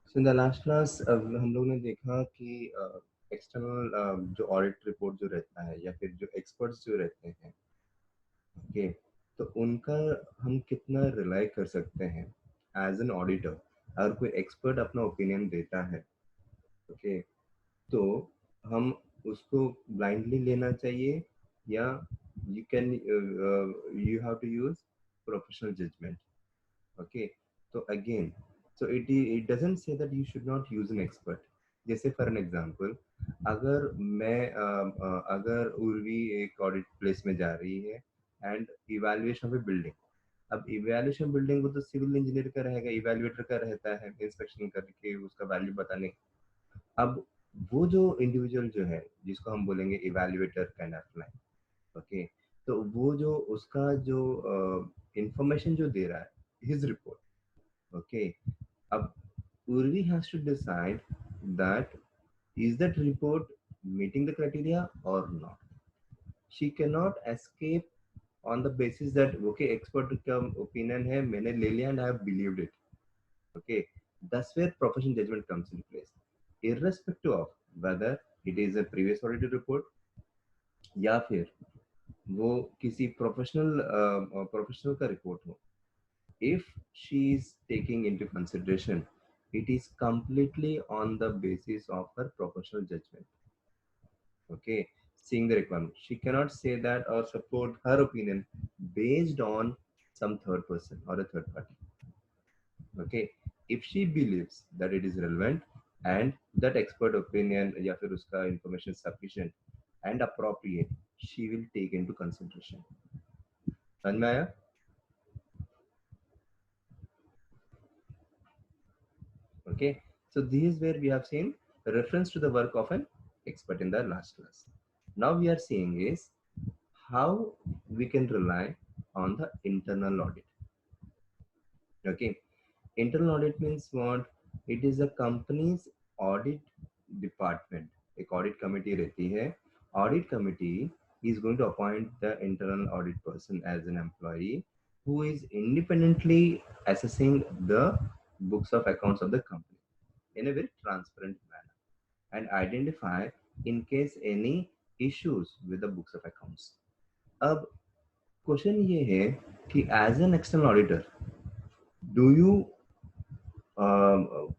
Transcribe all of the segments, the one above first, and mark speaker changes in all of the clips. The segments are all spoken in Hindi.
Speaker 1: So in the last class हम लोग ने देखा कि एक्सटर्नल जो ऑडिट रिपोर्ट जो रहता है या फिर जो एक्सपर्ट्स जो रहते हैं, ओके, तो उनका हम कितना रिलाई कर सकते हैं एज एन ऑडिटर। अगर कोई एक्सपर्ट अपना ओपिनियन देता है, ओके, तो हम उसको ब्लाइंडली लेना चाहिए या you can you have to use professional judgement. Okay, तो again, so it doesn't say that you should not use an expert. जैसे फॉर एन एग्जांपल, अगर अगर उर्वी एक ऑडिट प्लेस में जा रही है and evaluation of A building. अब इवैल्यूएशन बिल्डिंग वो तो सिविल इंजीनियर का रहेगा, इवैल्यूएटर का रहता है इंस्पेक्शन करके उसका वैल्यू बताने। अब वो जो इंडिविजुअल जो है जिसको हम बोलेंगे evaluator kind of line, okay, तो वो जो उसका जो इंफॉर्मेशन जो दे रहा है, हिज रिपोर्ट, okay, अब Urvi has to decide that is that report meeting the criteria or not. She cannot escape on the basis that okay, expert का opinion है, मैंने ले लिया and I have believed it. Okay, that's where professional judgment comes into place, irrespective of whether it is a previous audited report या फिर वो किसी प्रोफेशनल का रिपोर्ट हो। If she is taking into consideration, it is completely on the basis of her professional judgment. Okay, seeing the requirement, she cannot say that or support her opinion based on some third person or a third party. Okay, if she believes that it is relevant and that expert opinion या फिर उसका information is sufficient and appropriate, she will take into consideration. समझ में आया? Okay, so this is where we have seen reference to the work of an expert in the last class. Now we are seeing is how we can rely on the internal audit. Okay, internal audit means what? It is a company's audit department. एक audit committee रहती है. Audit committee is going to appoint the internal audit person as an employee who is independently assessing the books of accounts of the company in a very transparent manner and identify in case any issues with the books of accounts. अब क्वेश्चन ये है कि as an external auditor do you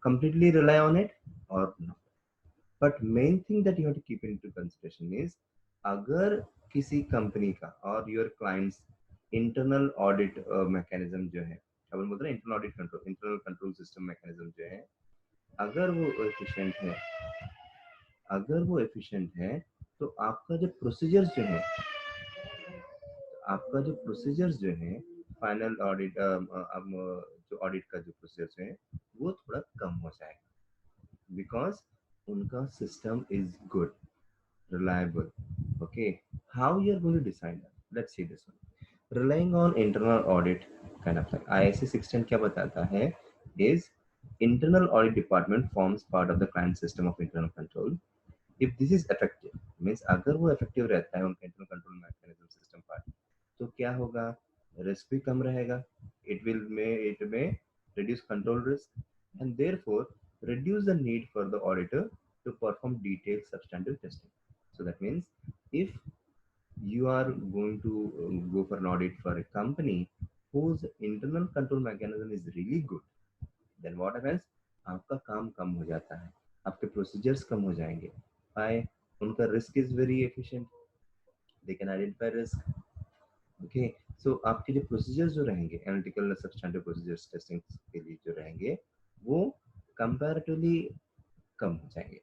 Speaker 1: completely rely on it or not? But main thing that you have to keep into consideration is अगर किसी कंपनी का और your clients internal audit mechanism जो है, अपन बोलते हैं internal audit control, internal control system mechanism जो है, अगर वो एफिशिएंट है, अगर वो एफिशिएंट है, तो आपका जो प्रोसीजर्स जो है, आपका जो प्रोसीजर्स जो है फाइनल ऑडिट, अब जो ऑडिट का जो प्रोसीजर्स है वो थोड़ा कम हो जाएगा बिकॉज उनका system is good, reliable. Okay, how you are going to decide that? Let's see this one. Relying on internal audit kind of like ISA 16 क्या बताता है is internal audit department forms part of the client system of internal control. If this is effective means अगर वो effective रहता है उनका internal control mechanism system part, तो क्या होगा? रिस्क भी कम रहेगा. It may reduce control risk and therefore reduce the need for the auditor to perform detailed substantive testing. So that means if you are going to go for an audit for a company whose internal control mechanism is really good, then what happens? आपका काम कम हो जाता है, आपके प्रोसीजर्स कम हो जाएंगे. Why? उनका risk is very efficient, they can identify risk. Okay, so आपके जो प्रोसीजर्स जो रहेंगे एनालिटिकल सब्सटेंटिव प्रोसीजर्स टेस्टिंग के लिए जो रहेंगे वो कंपैरेटिवली कम हो जाएंगे.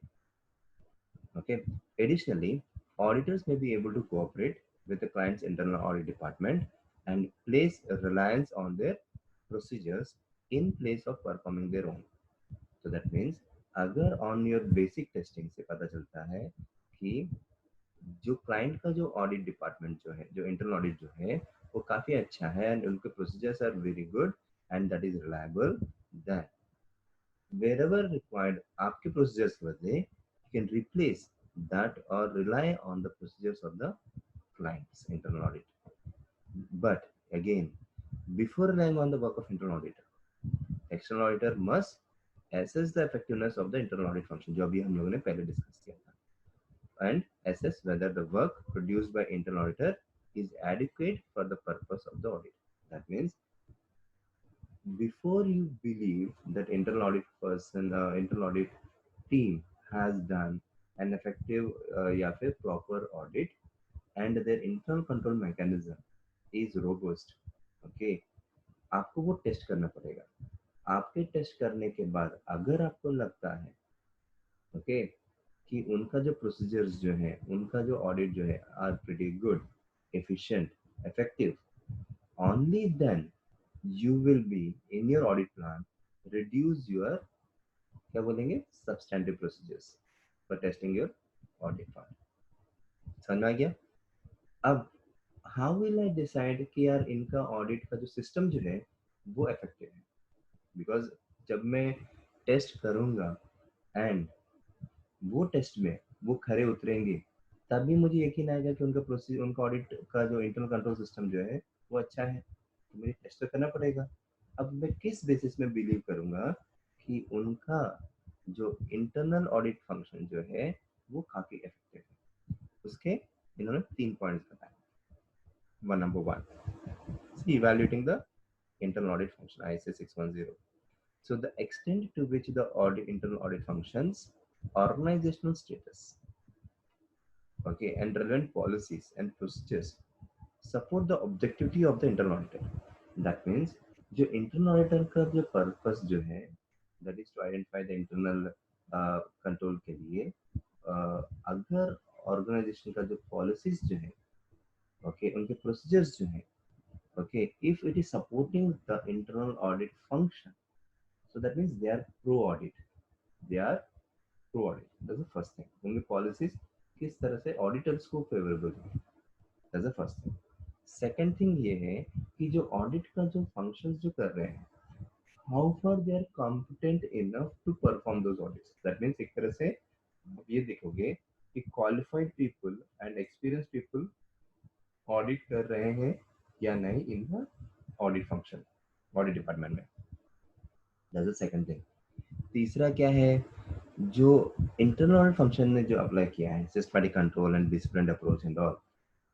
Speaker 1: Okay. Additionally, auditors may be able to cooperate with the client's internal audit department and place a reliance on their procedures in place of performing their own. So that means अगर on your basic testing से पता चलता है कि जो क्लाइंट का जो ऑडिट डिपार्टमेंट जो है, जो इंटरनल ऑडिट जो है वो काफी अच्छा है एंड उनके procedures are very good and that is reliable, then wherever required आपके procedures बदले, you can replace that or rely on the procedures of the client's internal audit. But again, before relying on the work of internal auditor, external auditor must assess the effectiveness of the internal audit function, जो अभी हम लोगों ने पहले डिस्कस किया था, and assess whether the work produced by internal auditor is adequate for the purpose of the audit. That means before you believe that internal audit team has done an effective या फिर proper audit and their internal control mechanism is robust, okay, आपको वो टेस्ट करना पड़ेगा. आपके टेस्ट करने के बाद अगर आपको लगता है ओके कि उनका जो प्रोसीजर्स जो है, उनका जो ऑडिट जो है are pretty good, efficient, effective, only then you will be in your audit plan reduce your क्या बोलेंगे substantive procedures for testing your audit part. समझ में आ गया? अब how will I decide कि यार इनका ऑडिट का जो सिस्टम जो है वो इफेक्टिव है? बिकॉज जब मैं टेस्ट करूंगा एंड वो टेस्ट में वो खरे उतरेंगे तभी मुझे यकीन आएगा कि उनका प्रोसीजर, उनका ऑडिट का जो इंटरनल कंट्रोल सिस्टम जो है वो अच्छा है. तो मुझे टेस्ट तो करना पड़ेगा. अब मैं किस बेसिस में बिलीव करूंगा कि उनका जो इंटरनल ऑडिट फंक्शन जो है वो काफी इफेक्टिव है? उसके इन्होंने 3 पॉइंट्स बताए. One number one, evaluating the internal audit function, ISA 610. So the extent to which the internal audit functions, organizational status, okay, and relevant policies and procedures support the objectivity of the internal auditor. That means जो internal auditor का जो purpose जो है, that is to identify the internal control के लिए अगर organization का जो policies जो है, okay, उनके procedures जो है, okay, if it is supporting the internal audit function, so that means they are pro audit, they are pro audit. That's the first thing. उनकी policies किस तरह से auditors को favorable है, that's the first thing. Second thing ये है कि जो ऑडिट का जो फंक्शंस जो कर रहे हैं, how far they are competent enough to perform those audits. That means एक तरह से आप ये देखोगे कि qualified people and experience people audit कर रहे हैं या नहीं in the audit function, audit department में. That's the second thing. तीसरा क्या है, जो इंटरनल ऑडिट फंक्शन ने जो अप्लाई किया है, systematic control and discipline approach and all,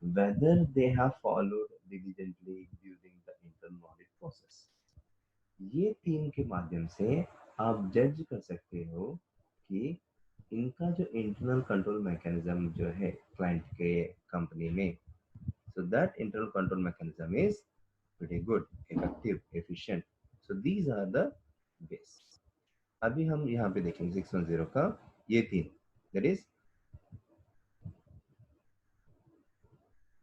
Speaker 1: whether they have followed diligently during the internal audit process. ये तीन के माध्यम से आप जज कर सकते हो कि इनका जो इंटरनल कंट्रोल मैकेनिज्म जो है क्लाइंट के कंपनी में, so that internal control mechanism is pretty good, effective, efficient. So these are the ways. अभी हम यहाँ पे देखेंगे 610 का ये तीन, that is,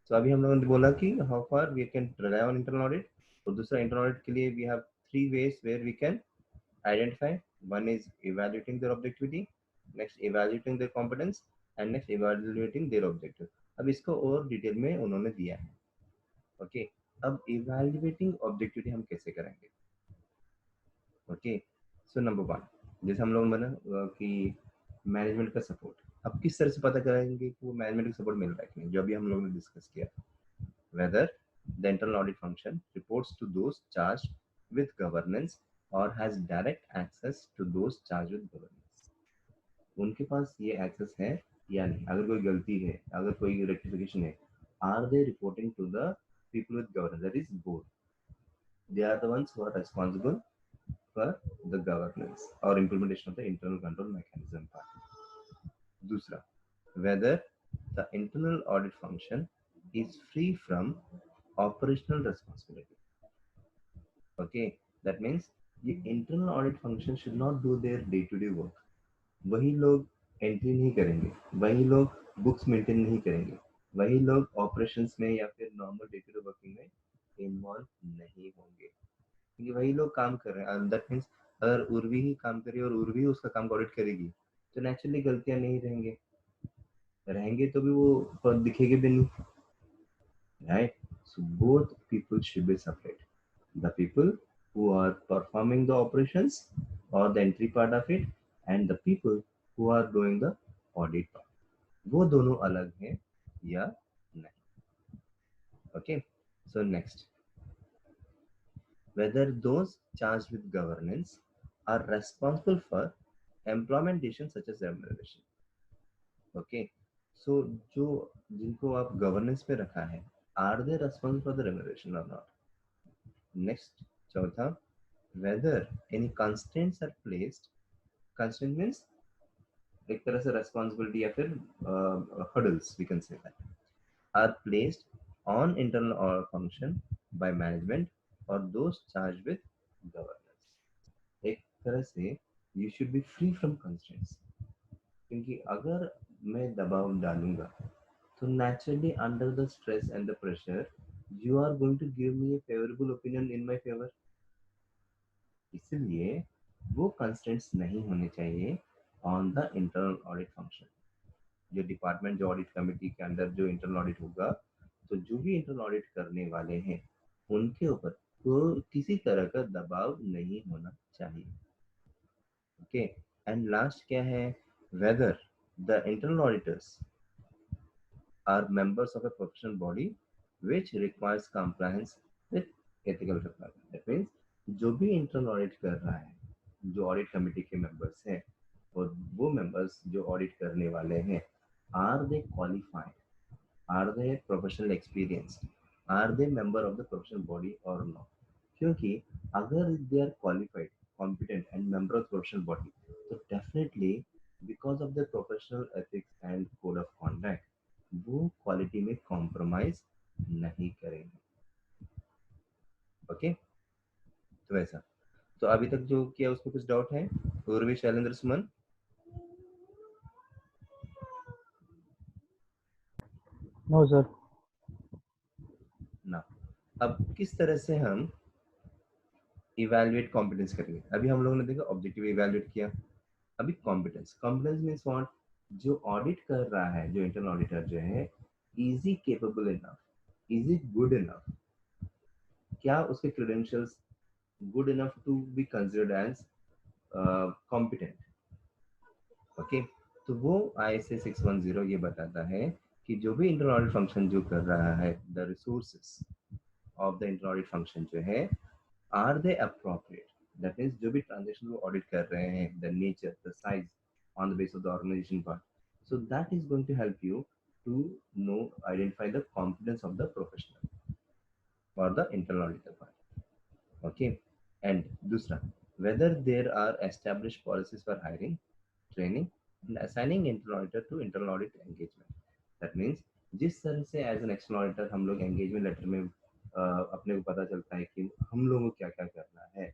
Speaker 1: तो अभी हम लोगों ने बोला कि how far we can rely on internal audit, और दूसरा इंटरनल ऑडिट के लिए we have three ways where we can identify. One is evaluating their objectivity, next evaluating their competence, and next evaluating their objective. अब इसको और डिटेल में उन्होंने दिया है. ओके, अब इवैल्यूएटिंग ऑब्जेक्टिविटी हम कैसे करेंगे? ओके, सो नंबर वन, जैसे हम लोग बोला कि मैनेजमेंट का सपोर्ट. अब किस तरह से पता करेंगे कि वो मैनेजमेंट का सपोर्ट मिल रहा है कि नहीं, जो अभी हम लोगों ने डिस्कस किया. Whether the internal audit function reports to those charged with governance or has direct access to those charged with governance. उनके पास ये एक्सेस है या नहीं, अगर कोई गलती है, अगर कोई रेक्टिफिकेशन है, are they reporting to the people with governance, that is board, they are the ones who are responsible for the governance or implementation of the internal control mechanism part. दूसरा, whether the internal audit function is free from operational responsibility. Okay, that means ये internal audit function should not do their day to day work. वही लोग एंट्री नहीं करेंगे, वही लोग बुक्स मेंटेन नहीं करेंगे, वही लोग ऑपरेशंस में या फिर normal day to day working में इन्वॉल्व नहीं होंगे, क्योंकि वही लोग काम कर रहे हैं. दैट मीन्स अगर उर्वी ही काम करे और उर्वी उसका काम ऑडिट करेगी तो नेचुरली गलतियां नहीं रहेंगे, रहेंगे तो भी वो दिखेगी भी नहीं, right? So both people should be separate. The people who are performing the operations or the entry part of it, and the people who are doing the audit part. वो दोनों अलग हैं या नहीं? Okay. So next, whether those charged with governance are responsible for employment decisions such as remuneration. Okay, so जो जिनको आप गवर्नेंस पे रखा है, are they responsible for the remuneration or not? Next, चौथा, whether any constraints are placed. Constraint means एक तरह से responsibility या फिर hurdles, we can say that, are placed on internal or function by management or those charged with governance. एक तरह से you should be free from constraints, क्योंकि अगर मैं दबाव डालूंगा तो naturally under the stress and the pressure you are going to give me a favorable opinion in my favor. इसलिए वो constraints नहीं होने चाहिए on the internal audit function. जो डिपार्टमेंट, जो ऑडिट कमेटी के अंदर जो इंटरनल ऑडिट होगा, तो जो भी इंटरनल ऑडिट करने वाले हैं उनके ऊपर तो किसी तरह का दबाव नहीं होना चाहिए. ओके, एंड लास्ट क्या है, whether the internal auditors are members of a professional body which requires compliance with ethical requirement. That means जो भी इंटरनल ऑडिट कर रहा है, जो ऑडिट कमेटी के मेंबर्स हैं और वो मेंबर्स जो ऑडिट करने वाले हैं, are they qualified, are they professional experienced, are they member of the professional body or not. क्योंकि अगर they are qualified, competent and member of the professional body, तो definitely because of their professional ethics and code of conduct वो क्वालिटी में कॉम्प्रोमाइज नहीं करेंगे. ओके, तो ऐसा. तो अभी तक जो किया उसमें कुछ डाउट है? उर्वी, शैलेंद्र, सुमन?
Speaker 2: No sir.
Speaker 1: ना. अब किस तरह से हम इवैल्यूएट कॉम्पिटेंस करेंगे? अभी हम लोगों ने देखा ऑब्जेक्टिव इवैल्यूएट किया, अभी कॉम्पिटेंस. Competence means what? जो ऑडिट कर रहा है, जो इंटरनल ऑडिटर जो है, is he capable enough, is he good enough, क्या उसके credentials good enough to be considered as competent. Okay, तो वो ISA 610 ये बताता है कि जो भी इंटरनल ऑडिट फंक्शन जो कर रहा है, the resources of the internal audit function जो है, are they appropriate. That means जो भी ट्रांजेक्शन वो ऑडिट कर रहे हैं, the nature, the size, on the base of the organisation part. So that is going to help you to know, identify the competence of the professional for the internal auditor part. Okay, and दूसरा, whether there are established policies for hiring, training and assigning internal auditor to internal audit engagement. That means जिस तरह से एज एन एक्सटर्नल ऑडिटर हम लोग एंगेजमेंट लेटर में अपने को पता चलता है कि हम लोगों को क्या क्या करना है,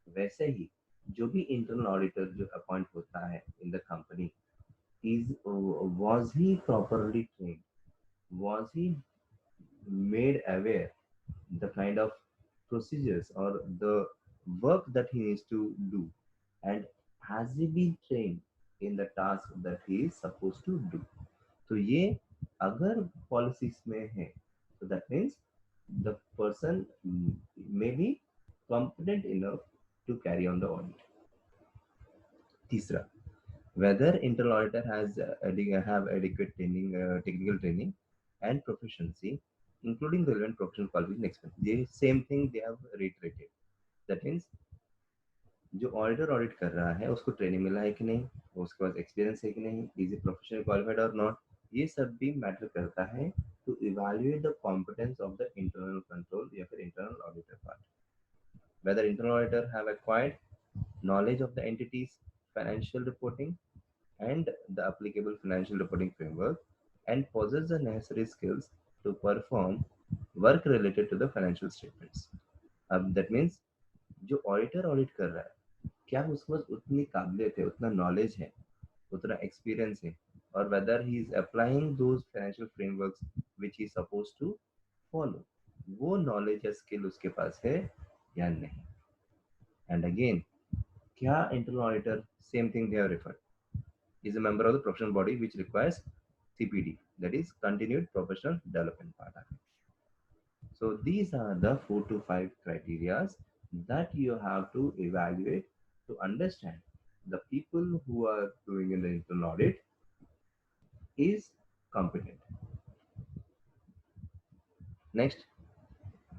Speaker 1: वैसे ही जो भी इंटरनल ऑडिटर जो अपॉइंट होता है in the company, is was he properly trained, was he made aware the kind of procedures or the work that he needs to do, and has he been trained in the task that he is supposed to do. तो ये अगर पॉलिसीज में है, so that means the person may be competent enough to carry on the audit. तीसरा, whether internal auditor has have adequate training, technical training and proficiency, including relevant professional qualification experience. ये same thing they have reiterated. That means जो ऑडिटर ऑडिट कर रहा है उसको ट्रेनिंग मिला है कि नहीं, उसके पास एक्सपीरियंस है कि नहीं, इज ए प्रोफेशनल क्वालिफाइड और नॉट, ये सब भी मैटर करता है to evaluate the competence of the internal control या फिर internal auditor part. Whether internal auditor have acquired knowledge of the entity's financial reporting and the applicable financial reporting framework and possess the necessary skills to perform work related to the financial statements. अब that means जो ऑडिटर ऑडिट कर रहा है, क्या उसके पास उतनी काबिलियत है, उतना नॉलेज है, उतना एक्सपीरियंस है, और whether he is applying those financial frameworks which he supposed to follow, वो नॉलेज या स्किल उसके पास है या नहीं. एंड अगेन, क्या internal auditor, same thing they have referred, is a member of the professional body which requires CPD, that is continued professional development part. So these are the 4 to 5 criteria that you have to evaluate to understand the people who are doing in the internal audit is competent. Next,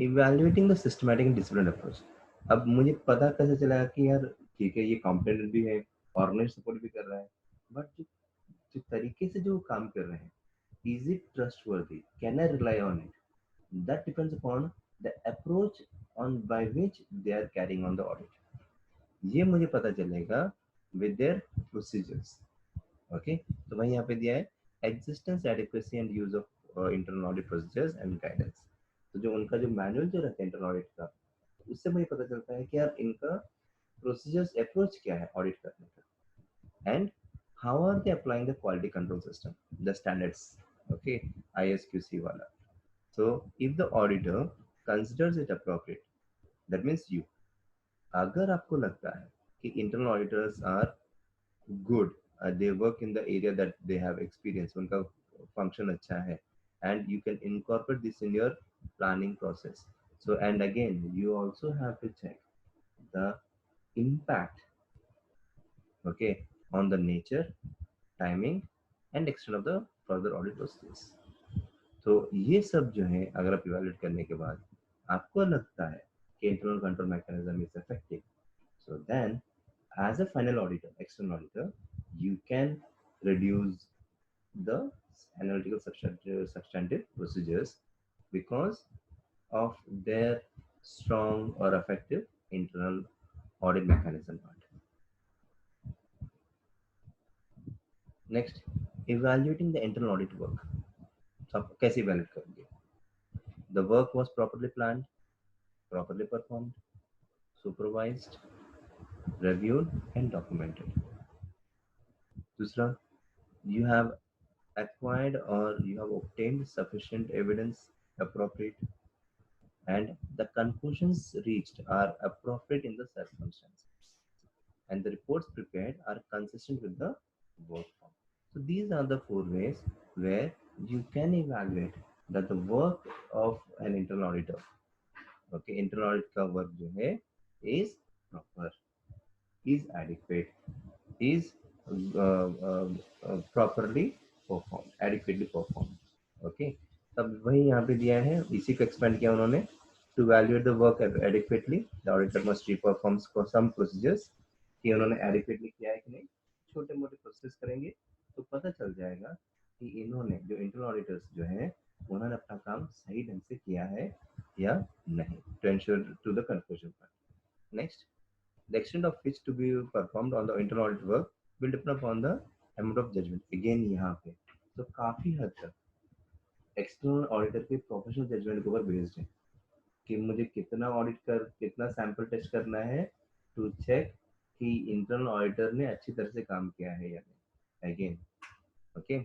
Speaker 1: evaluating the systematic and disciplined approach. अब मुझे पता कैसे चला कि यार ठीक है, ये कॉम्पिटेंट भी है, ऑर्गेनाइज सपोर्ट भी कर रहा है, बट जो जो तरीके से जो काम कर रहे हैं, is it trustworthy, can I rely on it, that depends upon the approach on by which they are carrying on the audit. ये मुझे पता चलेगा विद देयर प्रोसीजर्स। ओके, तो वही यहाँ पे दिया है existence, adequacy and use of internal audit procedures and guidance. तो जो उनका जो मैनुअल जो रहता है इंटरनल ऑडिट का, उससे मुझे पता चलता है कि यार इनका प्रोसीजर्स अप्रोच क्या है ऑडिट करने का, and how are they applying the quality control system, the standards, okay, ISQC wala. So if the auditor considers it appropriate, that means you, अगर आपको लगता है कि internal auditors are good, they work in the area that they have experience, उनका function अच्छा है, and you can incorporate this in your planning process. So and again you also have to check the impact, okay, on the nature, timing and extend of the further audit process. तो ये सब जो है अगर आप इवेल्युएट करने के बाद आपको लगता है कि internal control mechanism is effective, so then as a final auditor, external auditor, you can reduce the analytical substantive procedures because of their strong or effective internal audit mechanism. Next, evaluating the internal audit work. So आप कैसे evaluate करोगे? The work was properly planned, properly performed, supervised, reviewed, and documented. दूसरा, you have acquired or you have obtained sufficient evidence appropriate, and the conclusions reached are appropriate in the circumstances, and the reports prepared are consistent with the work form. So these are the four ways where you can evaluate that the work of an internal auditor, okay, internal audit का work जो है is proper, is adequate, is properly performed, adequately performed. Okay, तब वही यहाँ पे दिया है, इसी को एक्सपेंड किया उन्होंने। To evaluate the work adequately the auditor must perform some procedures, कि उन्होंने एडिक्वेटली किया है कि नहीं। छोटे मोटे प्रोसेस करेंगे तो पता चल जाएगा कि इन्होंने जो इंटरनल ऑडिटर्स जो है उन्होंने अपना काम सही ढंग से किया है या नहीं, to ensure to the conclusion part. Next, the extent of which to be performed on the internal audit work will depend upon the amount of judgment. Again यहाँ पे तो काफी हद तक एक्सटर्नल ऑडिटर के प्रोफेशनल जजमेंट के ऊपर बेस्ड है कि मुझे कितना ऑडिट कर, कितना सैंपल टेस्ट करना है टू चेक कि इंटरनल ऑडिटर ने अच्छी तरह से काम किया है या नहीं। Again, okay,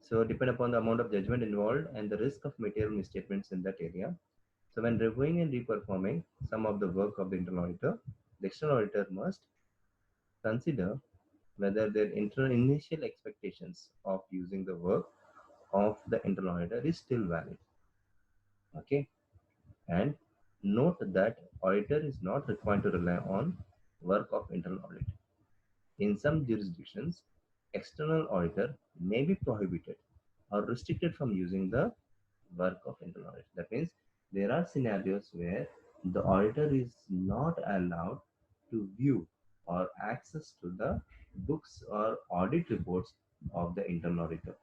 Speaker 1: so depend upon the amount of judgment involved and the risk of material misstatements in that area. So when reviewing and reperforming some of the work of the internal auditor, the external auditor must consider whether their initial expectations of using the work of the internal auditor is still valid. Okay, and note that auditor is not required to rely on work of internal audit. In some jurisdictions, external auditor may be prohibited or restricted from using the work of internal audit. That means there are scenarios where the auditor is not allowed to view or access to the books or audit reports of the internal auditor.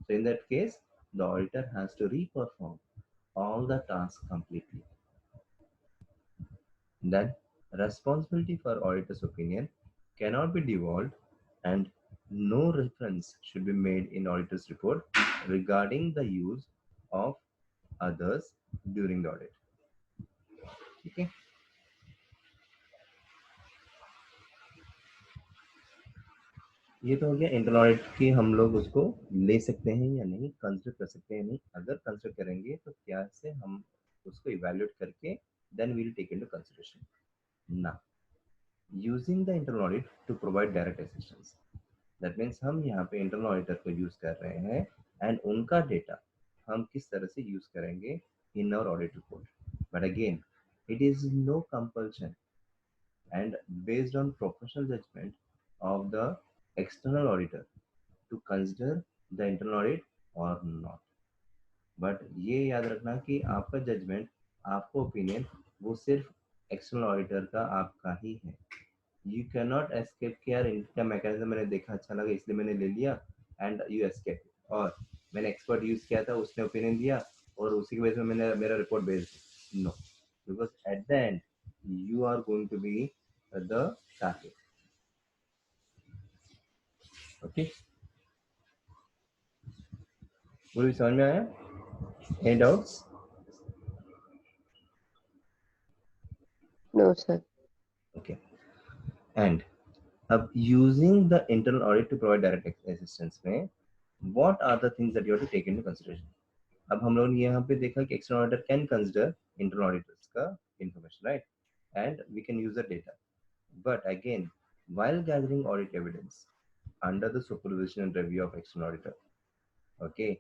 Speaker 1: So in that case, the auditor has to re-perform all the tasks completely. Then responsibility for auditor's opinion cannot be devolved, and no reference should be made in auditor's report regarding the use of others during the audit. ठीक है, ये तो हो गया इंटरनल ऑडिट की, हम लोग उसको ले सकते हैं या नहीं, कंसिडर कर सकते हैं नहीं, अगर कंसिडर करेंगे तो क्या से हम उसको इवैल्यूएट करके then we will take into consideration. ना, using the internal audit to provide direct assistance, that means हम यहाँ पे इंटरनल ऑडिटर को यूज कर रहे हैं एंड उनका डेटा हम किस तरह से यूज करेंगे in our audit report. But again it is no compulsion and based on professional judgment of the external auditor to consider the internal audit or not. But ये याद रखना कि आपका जजमेंट, आपका ओपिनियन वो सिर्फ एक्सटर्नल ऑडिटर का आपका ही है, यू कैन नॉट एस्केप कि यार इनका मैकेनिज्म मैंने देखा अच्छा लगा इसलिए मैंने ले लिया एंड यू एस्केप, और मैंने एक्सपर्ट यूज किया था उसने ओपिनियन दिया और उसी की वजह से मैंने मेरा रिपोर्ट भेज दिया। No, because at the end you are going to be the target. Okay, पूरी समझ में आया? Any doubts?
Speaker 3: No, sir.
Speaker 1: Okay. And using the internal audit to provide direct assistance में what are the things that you have to take into consideration? अब हम लोगों ने यहाँ पे देखा कि external auditor can consider internal auditors का information, right? And we can use the data. But again, while gathering audit evidence under the supervision and review of external auditor, okay,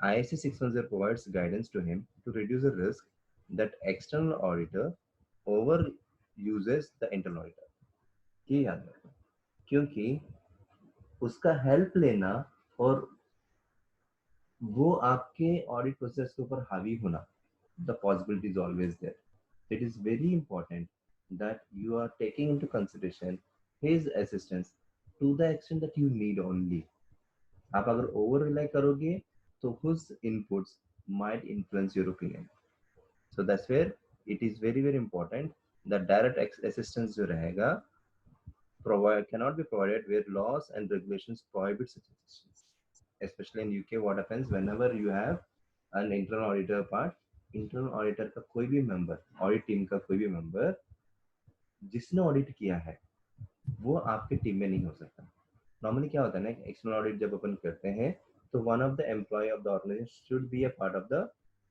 Speaker 1: ISC 610 provides guidance to him to reduce the risk that external auditor over uses the internal auditor. ये याद रखो, क्योंकि उसका हेल्प लेना और वो आपके ऑडिट प्रोसेस के ऊपर हावी होना, the possibility is always there. It is very important that you are taking into consideration his assistance to the extent that you need only. आप अगर ओवर रिलाई करोगे तो his inputs might influence your opinion. So that's where it is very very important that direct assistance जो रहेगा cannot be provided where laws and regulations prohibit such assistance. Especially in UK, what happens whenever you have an internal auditor part, internal auditor का कोई भी member, audit team का कोई भी member जिसने audit किया है वो आपके टीम में नहीं हो सकता। Normally क्या होता है ना, external audit जब अपन करते हैं तो one of the employee of the organization should be a part of the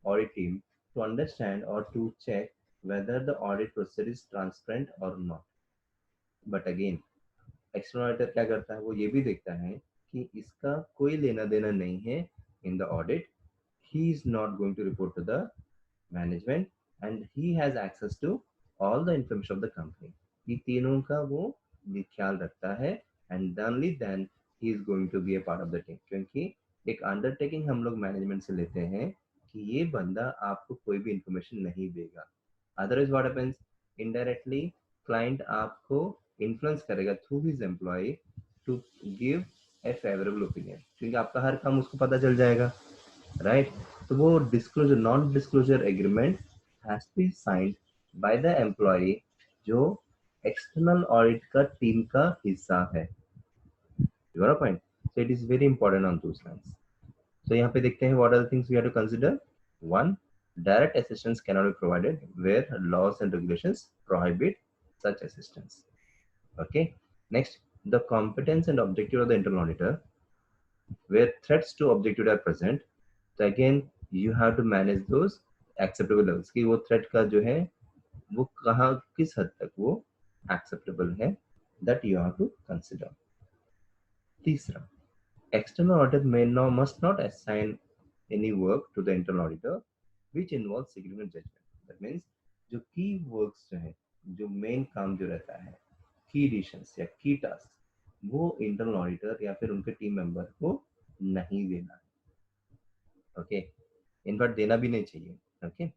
Speaker 1: audit team to understand or to check whether the audit process is transparent or not. But again, external auditor क्या करता है, वो ये भी देखता है कि इसका कोई लेना देना नहीं है in the audit, he is not going to report to the management and he has access to all the information of the company. ये तीनों का वो ख्याल रखता है and only then he is going to be a part of the team. क्योंकि एक अंडरटेकिंग हम लोग मैनेजमेंट से लेते हैं कि ये बंदा आपको कोई भी इंफॉर्मेशन नहीं देगा। Otherwise what happens, indirectly client आपको इन्फ्लुएंस करेगा through his employee to give a favourable opinion, क्योंकि आपका हर काम उसको पता चल जाएगा, राइट? तो वो disclosure, non disclosure agreement has to be signed by the employee जो एक्सटर्नल ऑडिट का टीम का हिस्सा है। You are a point, so it is very important on those lines. तो यहाँ पे देखते हैं what are the things we have to consider. One, direct assistance cannot be provided where laws and regulations prohibit such assistance. Okay, next, the competence and objective of the internal auditor where threats to objective are present, so again you have to manage those acceptable levels कि वो threat का जो है वो कहाँ किस हद तक वो acceptable है, that you have to consider. तीसरा, external auditor must not assign any work to the internal auditor which involves significant judgment. That means जो key works जो है, जो main काम जो रहता है, की डिसीजंस या की टास्क, वो इंटरनल ऑडिटर या फिर उनके टीम मेंबर को नहीं देना है। ओके, इनफैक्ट देना भी नहीं चाहिए। ओके,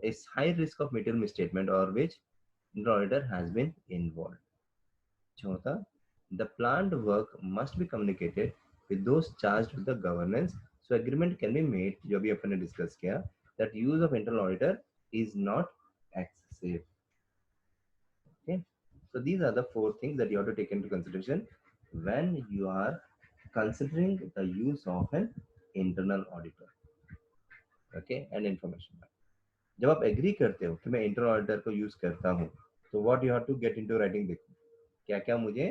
Speaker 1: इस high risk of material misstatement और which internal auditor has been involved. चौथा, the planned work must be communicated with those charged with the governance, so agreement can be made, जो भी अपन ने डिस्कस किया, that use of internal auditor is not excessive. Okay, so these are the four things that you have to take into consideration when you are considering the use of an internal auditor. Okay, and information. जब आप एग्री करते हो कि मैं इंटरनल ऑडिटर को यूज करता हूँ तो what you have to get into writing, देखो क्या क्या मुझे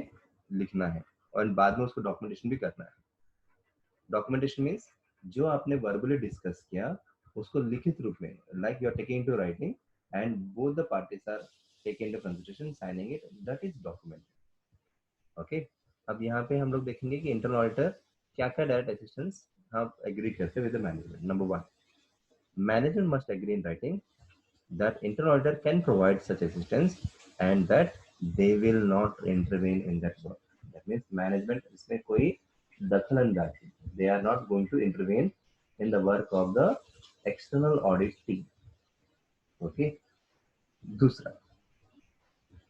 Speaker 1: लिखना है और बाद में उसको डॉक्यूमेंटेशन भी करना है। डॉक्यूमेंटेशन मीन्स जो आपने वर्बली डिस्कस किया उसको लिखित रूप में, like you are taking into writing and both the parties are taking into consideration, signing it, that is document. Okay, अब यहाँ पे हम लोग देखेंगे कि इंटरनल ऑडिटर क्या क्या डायरेक्ट असिस्टेंस आप एग्री करते हैं with the management. Number one, management must agree in writing that internal auditor can provide such assistance and that they will not intervene in that work. That means management इसमें कोई दखल अंदाजी, they are not going to intervene in the work of the external audit team. Okay, दूसरा,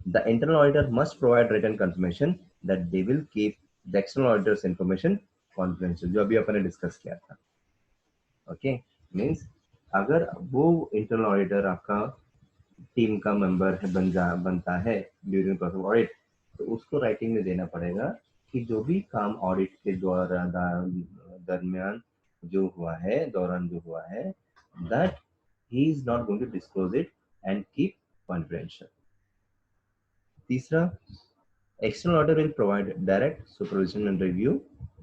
Speaker 1: The internal auditor must provide written confirmation that they will keep the external auditor's information confidential, जो अभी अपन ने डिस्कस किया था. ओके, मीन्स अगर वो इंटरनल ऑडिटर आपका टीम का मेंबर है, बनता है ड्यूरिंग प्रोसेस ऑडिट, तो उसको राइटिंग में देना पड़ेगा कि जो भी काम ऑडिट के द्वारा दरमियान जो हुआ है, दौरान जो हुआ है, that he is not going to disclose it and keep confidential. तीसरा, external auditor will provide direct supervision and review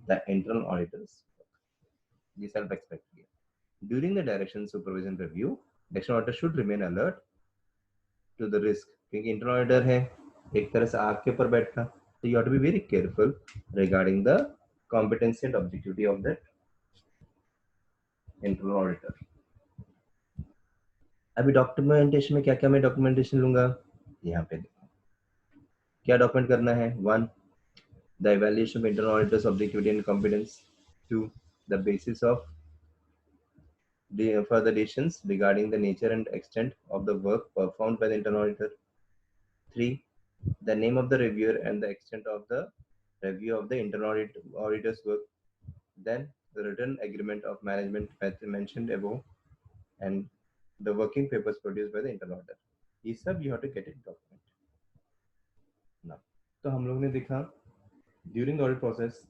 Speaker 1: the internal auditors. ये self expected. During the direction, supervision, review, the external auditor should remain alert to the risk. क्योंकि internal auditor है, एक तरह से आपके ऊपर बैठा, so you have to be very careful regarding the competency and objectivity of that internal auditor. अभी डॉक्यूमेंटेशन में क्या क्या मैं डॉक्यूमेंटेशन लूंगा, यहाँ पे देखो क्या डॉक्यूमेंट करना है. 1, the evaluation of internal auditors objectivity and competence. 2, the basis of the further decisions regarding the nature and extent of the work performed by the internal auditor. 3, the name of the reviewer and the extent of the review of the internal auditor's work. Then the written agreement of management mentioned above and the working papers produced by the internal auditor. ये सब you have to get it document. Now, तो हम लोग ने देखा during the audit process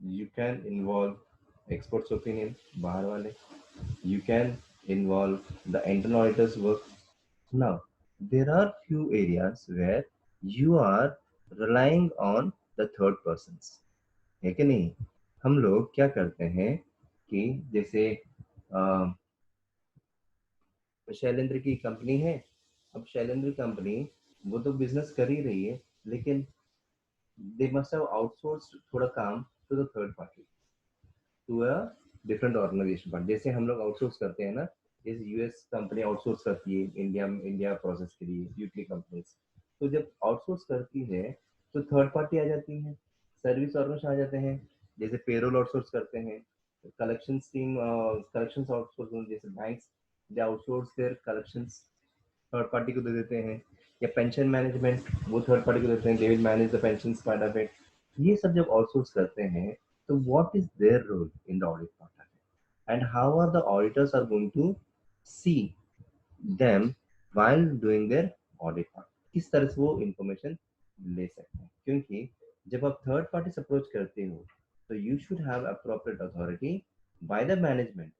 Speaker 1: you can involve experts opinion, बाहर वाले, you can involve the internal auditor's work. Now, there are few areas where you are relying on the third persons, है कि नहीं. हम लोग क्या करते हैं कि जैसे शैलेंद्र की कंपनी है, अब शैलेंद्र कंपनी वो तो बिजनेस कर ही रही है, लेकिन they must have outsourced थोड़ा काम to the third party, to a different organization. पर जैसे हम लोग आउटसोर्स करते हैं ना, जैसे यूएस कंपनी आउटसोर्स करती है इंडिया प्रोसेस के लिए, यूके कंपनीज, तो जब आउटसोर्स करती है तो थर्ड पार्टी आ जाती है, सर्विस ऑर्गेनाइजेशन आ जाते हैं, जैसे पेरोल आउटसोर्स करते हैं, कलेक्शन टीम कलेक्शन आउटसोर्स, जैसे banks they outsource their collections third party को दे देते हैं, या पेंशन मैनेजमेंट वो थर्ड पार्टी को देते हैं, they will manage the pension part of it. ये सब जब आउटसोर्स करते हैं, so what is their role in the audit part of it? And how are the auditors are going to see them while doing their audit part? किस तरह से वो information ले सकते हैं, क्योंकि जब आप third parties approach करते हो तो you should have appropriate authority by the management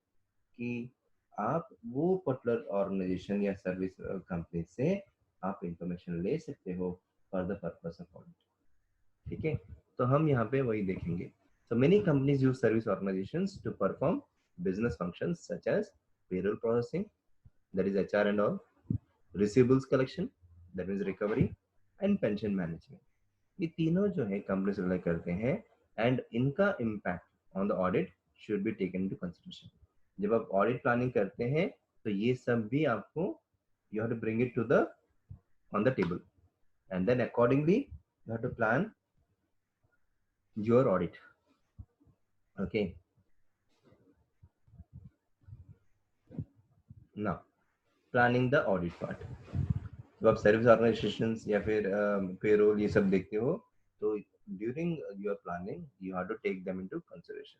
Speaker 1: कि आप वो पर्टिकुलर ऑर्गेनाइजेशन या सर्विस कंपनी से आप इंफॉर्मेशन ले सकते हो for the purpose of audit. ठीक है, तो हम यहाँ पे वही देखेंगे. So many companies use service organizations to perform business functions such as payroll processing, that is HR and all, receivables collection, that means recovery, and pension management. ये तीनों जो है कंपनीज रिलाई करते हैं, एंड इनका impact on the audit should be taken into consideration. जब आप ऑडिट प्लानिंग करते हैं तो ये सब भी आपको you have to bring it to the on the table, and then accordingly you have to plan your audit. Okay. Now, planning the audit part. जब आप सर्विस ऑर्गेनाइजेशंस या फिर पेरोल ये सब देखते हो, तो during your planning you have to take them into consideration.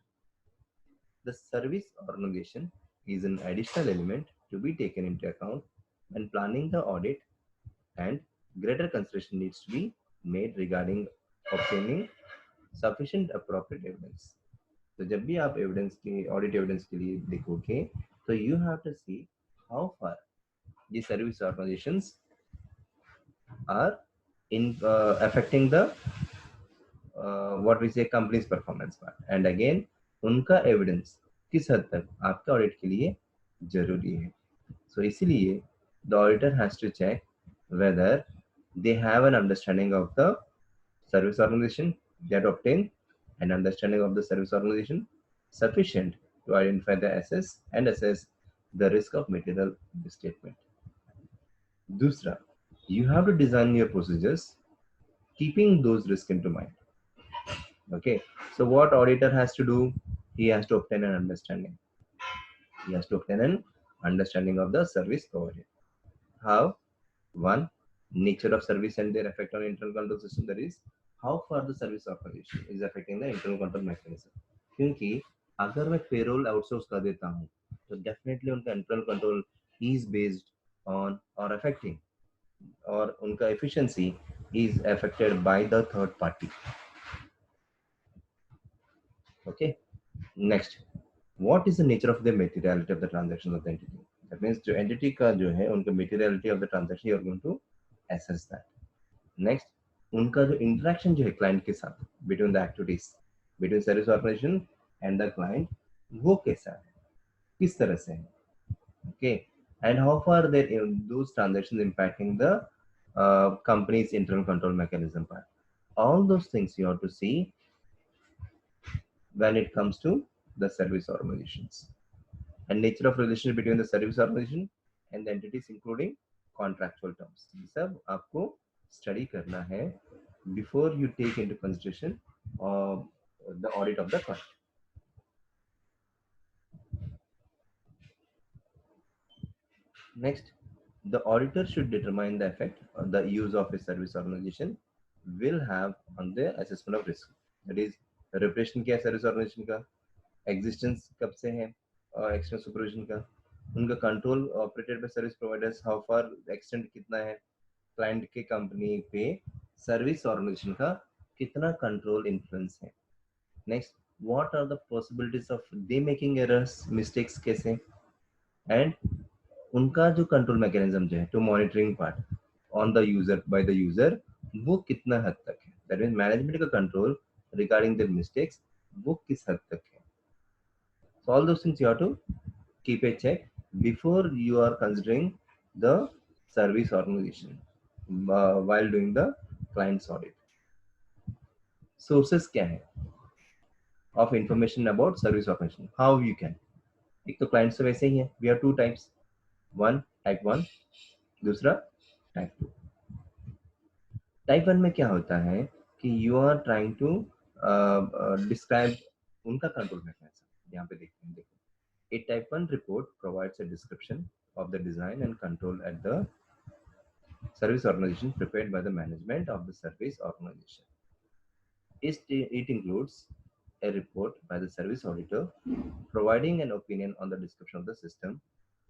Speaker 1: The service organisation is an additional element to be taken into account when planning the audit, and greater consideration needs to be made regarding obtaining sufficient appropriate evidence. तो जब भी आप एविडेंस के ऑडिट एविडेंस के लिए देखोगे तो you have to see how far the service organizations are in affecting the what we say companies performance part, and again उनका एविडेंस किस हद तक आपके ऑडिट के लिए जरूरी है. सो इसीलिए the auditor has to check whether they have an understanding of the service organisation, they have obtained an understanding of the service organization sufficient to identify the assess the risk of material misstatement. दूसरा, you have to design your procedures keeping those risks into mind. Okay, so what auditor has to do? He has to obtain an understanding. He has to obtain an understanding of the service provided. How? One, nature of service and their effect on internal control system, that is how far the service organization is affecting the internal control mechanism. क्योंकि अगर मैं पेरोल आउटसोर्स कर देता हूँ तो डेफिनेटली उनका internal control is based on और अफेक्टिंग, और उनका efficiency is affected by the third party. Okay, next, what is the nature of the materiality of the transaction of the entity? That means जो entity का जो है उनका materiality of the transaction you are going to assess that. Next, उनका जो interaction जो है client के साथ between the activities between service organization and the client वो कैसा है, किस तरह से है. Okay, and how far those transactions impacting the company's internal control mechanism part. All those things you have to see when it comes to the service organizations. And nature of relationship between the service organization and the entities including contractual terms. ये सब आपको study करना है before you take into consideration the audit of the client. Next, the auditor should determine the effect the use of a service organization will have on the assessment of risk. That is, reputation क्या है service organization का, existence कब से है, external supervision का, उनका control operated by service providers how far extent कितना है, client के company पे service organization का कितना control influence है. Next, what are the possibilities of they making errors, mistakes कैसे, and उनका जो कंट्रोल मैकेनिज्म जो है to monitoring part on the user by the user वो कितना हद तक है. दैट मींस मैनेजमेंट का कंट्रोल रिगार्डिंग द मिस्टेक्स वो किस हद तक है. So all those things you have to keep a check before you are considering the service organisation while doing the client's audit. Sources क्या है of information about service organisation, how you can. एक तो क्लाइंट्स तो वैसे ही है, we have two types, one type 1, दूसरा टाइप 2. टाइप 1 में क्या होता है कि you are trying to describe उनका कंट्रोल मैकेनिज्म. यहाँ पे देखते हैं, देखो, a type 1 report provides a description of the design and control at the service organization prepared by the management of the service organization. It includes a report by the service auditor providing an opinion on the description of the system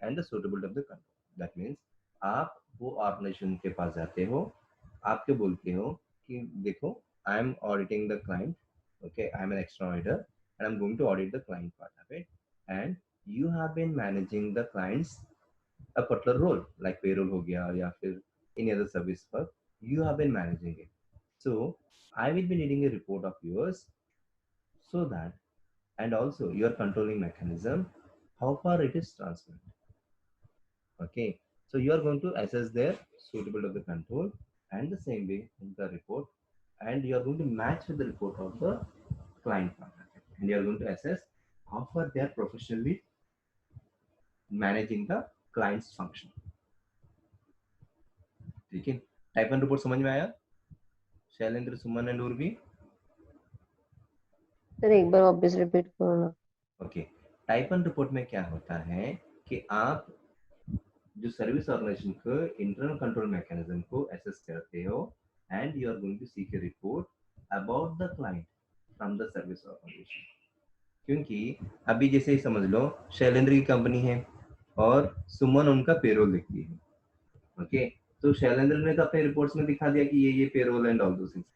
Speaker 1: and the suitability of the control. That means आप वो ऑर्गेनाइजेशन के पास जाते हो, आपके बोलते हो कि देखो I am auditing the client, okay, I am an external auditor and I am going to audit the client part of it, and you have been managing the clients a particular role like payroll हो गया या फिर any other service work, you have been managing it. So I will be needing a report of yours so that, and also your controlling mechanism, how far it is transferred. Okay, so you are going to assess their suitability of the control and the same way in the report, and you are going to match with the report of the client partner, and you are going to assess how far they are professionally managing the client's function. ठीक है, टाइप 1 रिपोर्ट समझ में आया शैलेंद्र, सुमन एंड उर्वी?
Speaker 3: सर एक बार वापस रिपीट करो ना.
Speaker 1: ओके, टाइप 1 रिपोर्ट में क्या होता है कि आप जो सर्विस ऑर्गेनाइजेशन को इंटरनल कंट्रोल मैकेनिज्म को असेस करते हो and you are going to seek a report about the client from the service organisation. क्योंकि अभी जैसे ही समझ लो शैलेंद्र की कंपनी है और सुमन उनका पेरोल लिखती है. ओके, तो शैलेंद्र ने तो अपने रिपोर्ट्स में दिखा दिया कि ये payroll and all those things,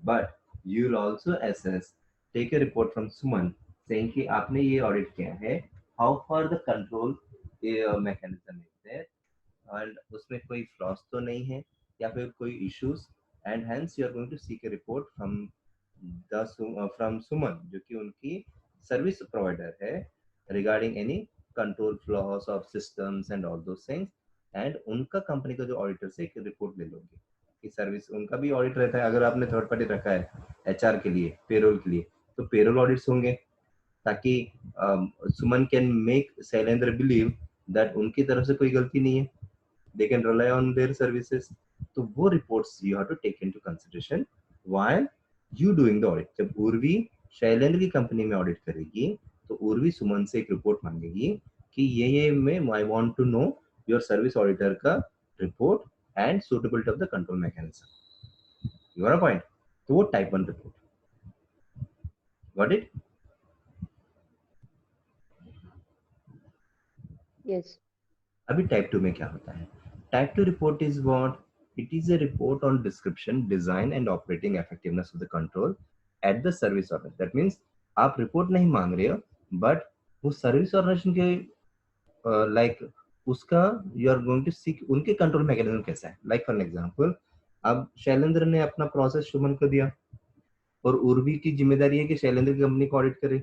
Speaker 1: but you will also assess, take a report from Suman saying कि आपने ये ऑडिट किया है, how for the control mechanism is there, and उसमें कोई फ्लॉस तो नहीं है या फिर कोई issues, and hence you are going to seek a report from Suman जो कि उनकी सर्विस प्रोवाइडर है regarding any control flaws of systems and all those things, and उनका कंपनी का जो ऑडिटर से एक रिपोर्ट ले लोगे कि सर्विस उनका भी ऑडिट रहता है. अगर आपने थर्ड पार्टी रखा है एचआर के लिए, पेरोल के लिए, तो पेरोल ऑडिट्स होंगे ताकि Suman can make Shailendra believe that उनकी तरफ से कोई गलती नहीं है, they can rely on their services. तो वो reports you have to take into consideration while you doing the audit. जब उर्वी शैलेंद्र की कंपनी में ऑडिट करेगी तो उर्वी सुमन से एक रिपोर्ट मांगेगी कि ये मैं I want to know your service auditor का report and suitability of the control mechanism. You got a point? तो वो type 1 report. Got it?
Speaker 3: Yes.
Speaker 1: अभी टाइप 2 में क्या होता है? Type 2 report is what? It is a report on description, design and operating effectiveness of the control at the service organ. That means आप रिपोर्ट नहीं मांग रहे हो, बट वो सर्विस ऑर्गेनाइजेशन के लाइक उसका you are going to seek उनके कंट्रोल मैकेनिज्म कैसा है. लाइक फॉर एग्जांपल, अब शैलेंद्र ने अपना प्रोसेस शुभन को दिया और उर्वी की जिम्मेदारी है कि शैलेंद्र की कंपनी को ऑडिट करे.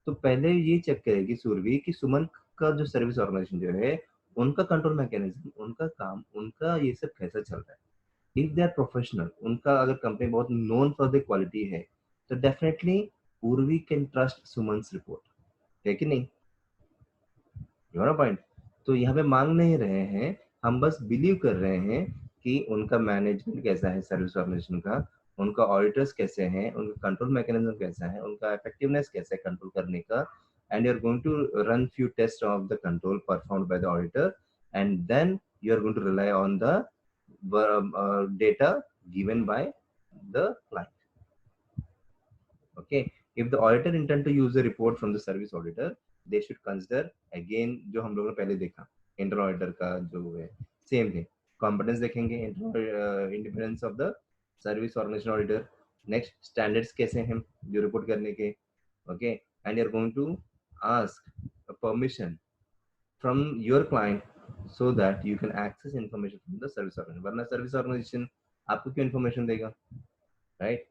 Speaker 1: तो पहले ये चेक करेगी सुरभि कि सुमन का जो सर्विस ऑर्गेनाइजेशन जो है उनका कंट्रोल मैकेनिज्म, उनका काम, उनका ये सब कैसा चल रहा है. इफ दे आर प्रोफेशनल, उनका अगर कंपनी बहुत नोन फॉर द क्वालिटी है, तो definitely Urvi can trust Suman's report, है कि नहीं? You know point. तो यहाँ पे मांग नहीं रहे हैं, हम बस बिलीव कर रहे हैं कि उनका मैनेजमेंट कैसा है सर्विस ऑर्गेनाइजेशन का, उनका ऑडिटर्स कैसे हैं, उनका कंट्रोल मैकेनिज्म कैसा है, उनका इफेक्टिवनेस कैसे है कंट्रोल करने का. And you're going to run few tests of the control performed by the auditor, and then you're going to rely on the data given by the client. Okay, if the auditor intend to use the report from the service auditor, they should consider again जो हम लोगों ने पहले देखा इंटरनल ऑडिटर का जो है सेम है. कॉम्पिटेंस देखेंगे, independence of the service organisation auditor. Next, standards कैसे हैं जो रिपोर्ट करने के. Okay, and you are going to ask a permission from your client so that you can access information from the service organization. वरना service organization आपको क्यों information देगा, right?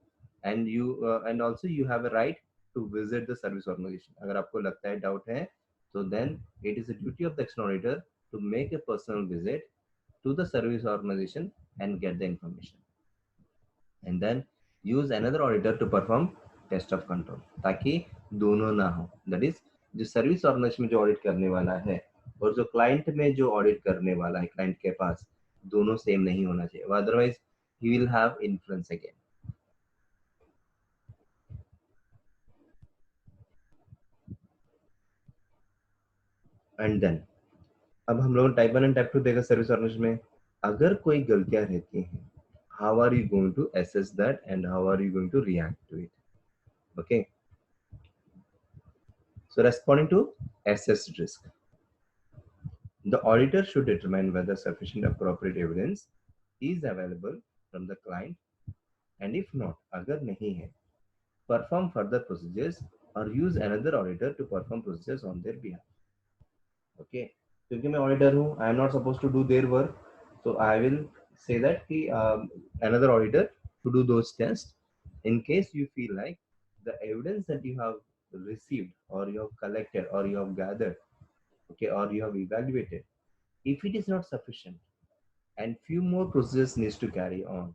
Speaker 1: And you and also you have a right to visit the service organization. अगर आपको लगता है doubt है, so then it is a duty of the external auditor to make a personal visit to the service organization and get the information, and then use another auditor to perform test of control, ताकि दोनों ना हो. That is, जो सर्विस ऑर्गेनाइजेशन में जो ऑडिट करने वाला है और जो क्लाइंट में जो ऑडिट करने वाला है क्लाइंट के पास, दोनों सेम नहीं होना चाहिए, otherwise he will have influence again. And then अब हम लोग टाइप 1 एंड टाइप 2 देखा सर्विस ऑर्गेनाइजेशन में. अगर कोई गलतियां रहती हैं, how are you going to assess that and how are you going to react to it. Okay, so responding to assessed risk, the auditor should determine whether sufficient appropriate evidence is available from the client, and if not, agar nahi hai, perform further procedures or use another auditor to perform procedures on their behalf. Okay, क्योंकि मैं auditor हूँ, I am not supposed to do their work, so I will say that कि another auditor to do those tests. In case you feel like the evidence that you have received or you have collected or you have gathered, okay, or you have evaluated, if it is not sufficient and few more procedures needs to carry on,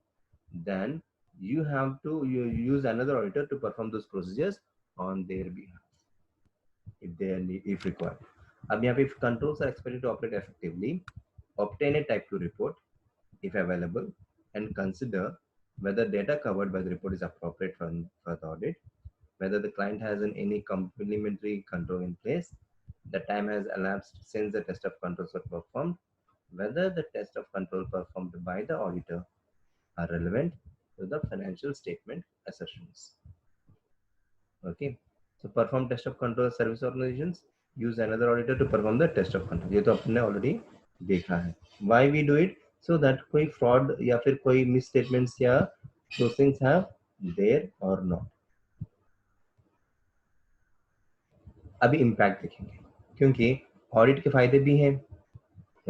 Speaker 1: then you have to use another auditor to perform those procedures on their behalf if they need, if required. अब यहाँ पे if controls are expected to operate effectively, obtain a type 2 report if available and consider whether data covered by the report is appropriate for the audit, whether the client has any complementary control in place, the time has elapsed since the test of controls were performed, whether the test of control performed by the auditor are relevant to the financial statement assertions. Okay, so perform test of control service organizations, use another auditor to perform the test of control. ये तो अपने already देखा है. Why we do it? So that कोई fraud या फिर कोई misstatements या those things have there or not. अभी impact देखेंगे, क्योंकि ऑडिट के फायदे भी हैं,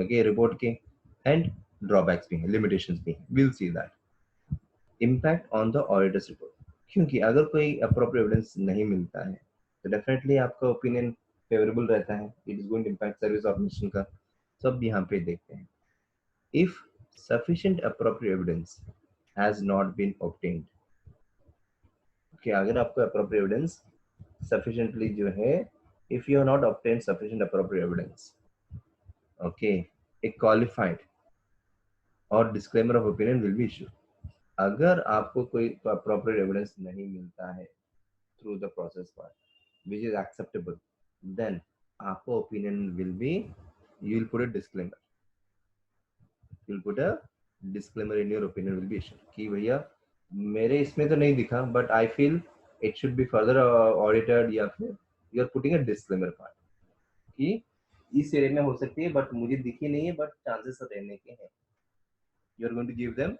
Speaker 1: ओके, रिपोर्ट के, एंड ड्रॉबैक्स भी हैं, लिमिटेशंस भी हैं. Will see that. Impact on the auditors report, क्योंकि अगर कोई अप्रोप्रिएट एविडेंस नहीं मिलता है तो डेफिनेटली आपका ओपिनियन फेवरेबल रहता है, it is going to impact service organisation का. सब यहाँ पे देखते हैं. If sufficient appropriate evidence has not been obtained, okay, अगर आपको अप्रोप्रिएट एविडेंस सफिशिएंटली जो है, if you have not obtained sufficient appropriate evidence, okay, a qualified और disclaimer of opinion will be issued. अगर आपको कोई प्रॉपर एविडेंस नहीं मिलता है through the process part which is acceptable, then आपको opinion will B, you will put a disclaimer, you will put a disclaimer in your opinion will be issued कि भैया मेरे इसमें तो नहीं दिखा but I feel it should be further audited या फिर you are putting a disclaimer part कि इस एरिया में हो सकती है but मुझे दिखी नहीं है but chances रहने के हैं. You are going to give them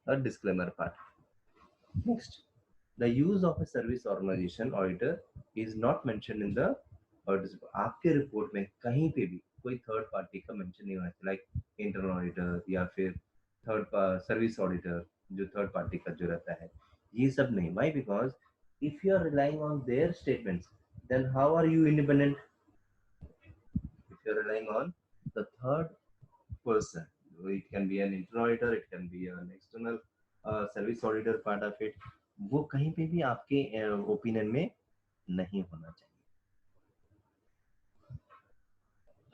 Speaker 1: a disclaimer part. Next, the use of a service organization auditor is not mentioned in the audit. आपके रिपोर्ट में कहीं पे भी कोई थर्ड पार्टी का मेंशन नहीं होना चाहिए, लाइक इंटरनल ऑडिटर या फिर थर्ड सर्विस ऑडिटर जो थर्ड पार्टी का जो रहता है, ये सब नहीं. Why? Because if you are relying on their statements, then how are you independent? If you are relying on the third person, it can be an internal auditor, it can be an external service auditor part of it, वो कहीं पे भी आपके ओपिनियन में नहीं होना चाहिए.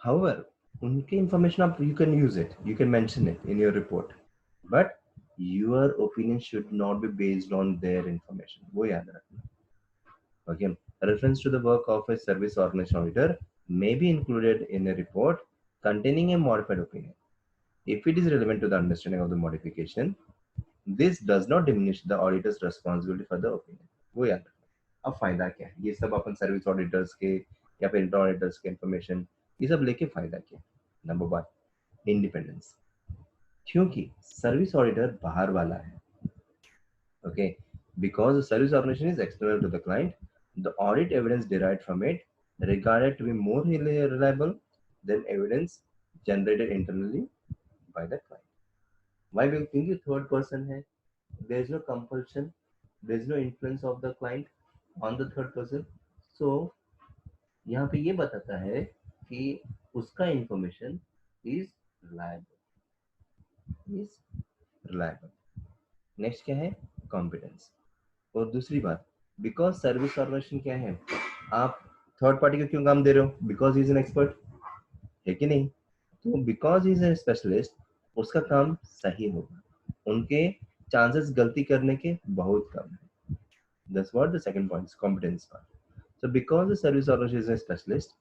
Speaker 1: However, उनके information आप you can use it, you can mention it in your report, but your opinion should not be based on their information. वो याद रखना. Again, reference to the work of a service organization auditor may be included in a report containing a modified opinion if it is relevant to the understanding of the modification. This does not diminish the auditor's responsibility for the opinion. वो याद रखना. अब फायदा क्या है? ये सब अपन सर्विस ऑडिटर्स के या फिर इंटरनल ऑडिटर्स के इंफॉर्मेशन ये सब लेके फायदा क्या? Number 1, independence. क्योंकि सर्विस ऑडिटर बाहर वाला है. Okay, because the service organization is external to the client, the audit evidence derived from it regarded to be more reliable than evidence generated internally by the client. Why? Because क्योंकि third person है, there is no compulsion, there is no influence of the client on the third person. So यहाँ पे ये बताता है कि उसका information is reliable. Next क्या है? Competence. और दूसरी बात, बिकॉज सर्विस ऑर्गेनाइजेशन क्या है, आप थर्ड पार्टी को क्यों काम दे रहे हो? Because he is an expert, है कि नहीं? तो because he is an specialist, उसका काम सही होगा, उनके चांसेस गलती करने के बहुत कम है. That's what the second point is competence part. So because the service organisation is a specialist,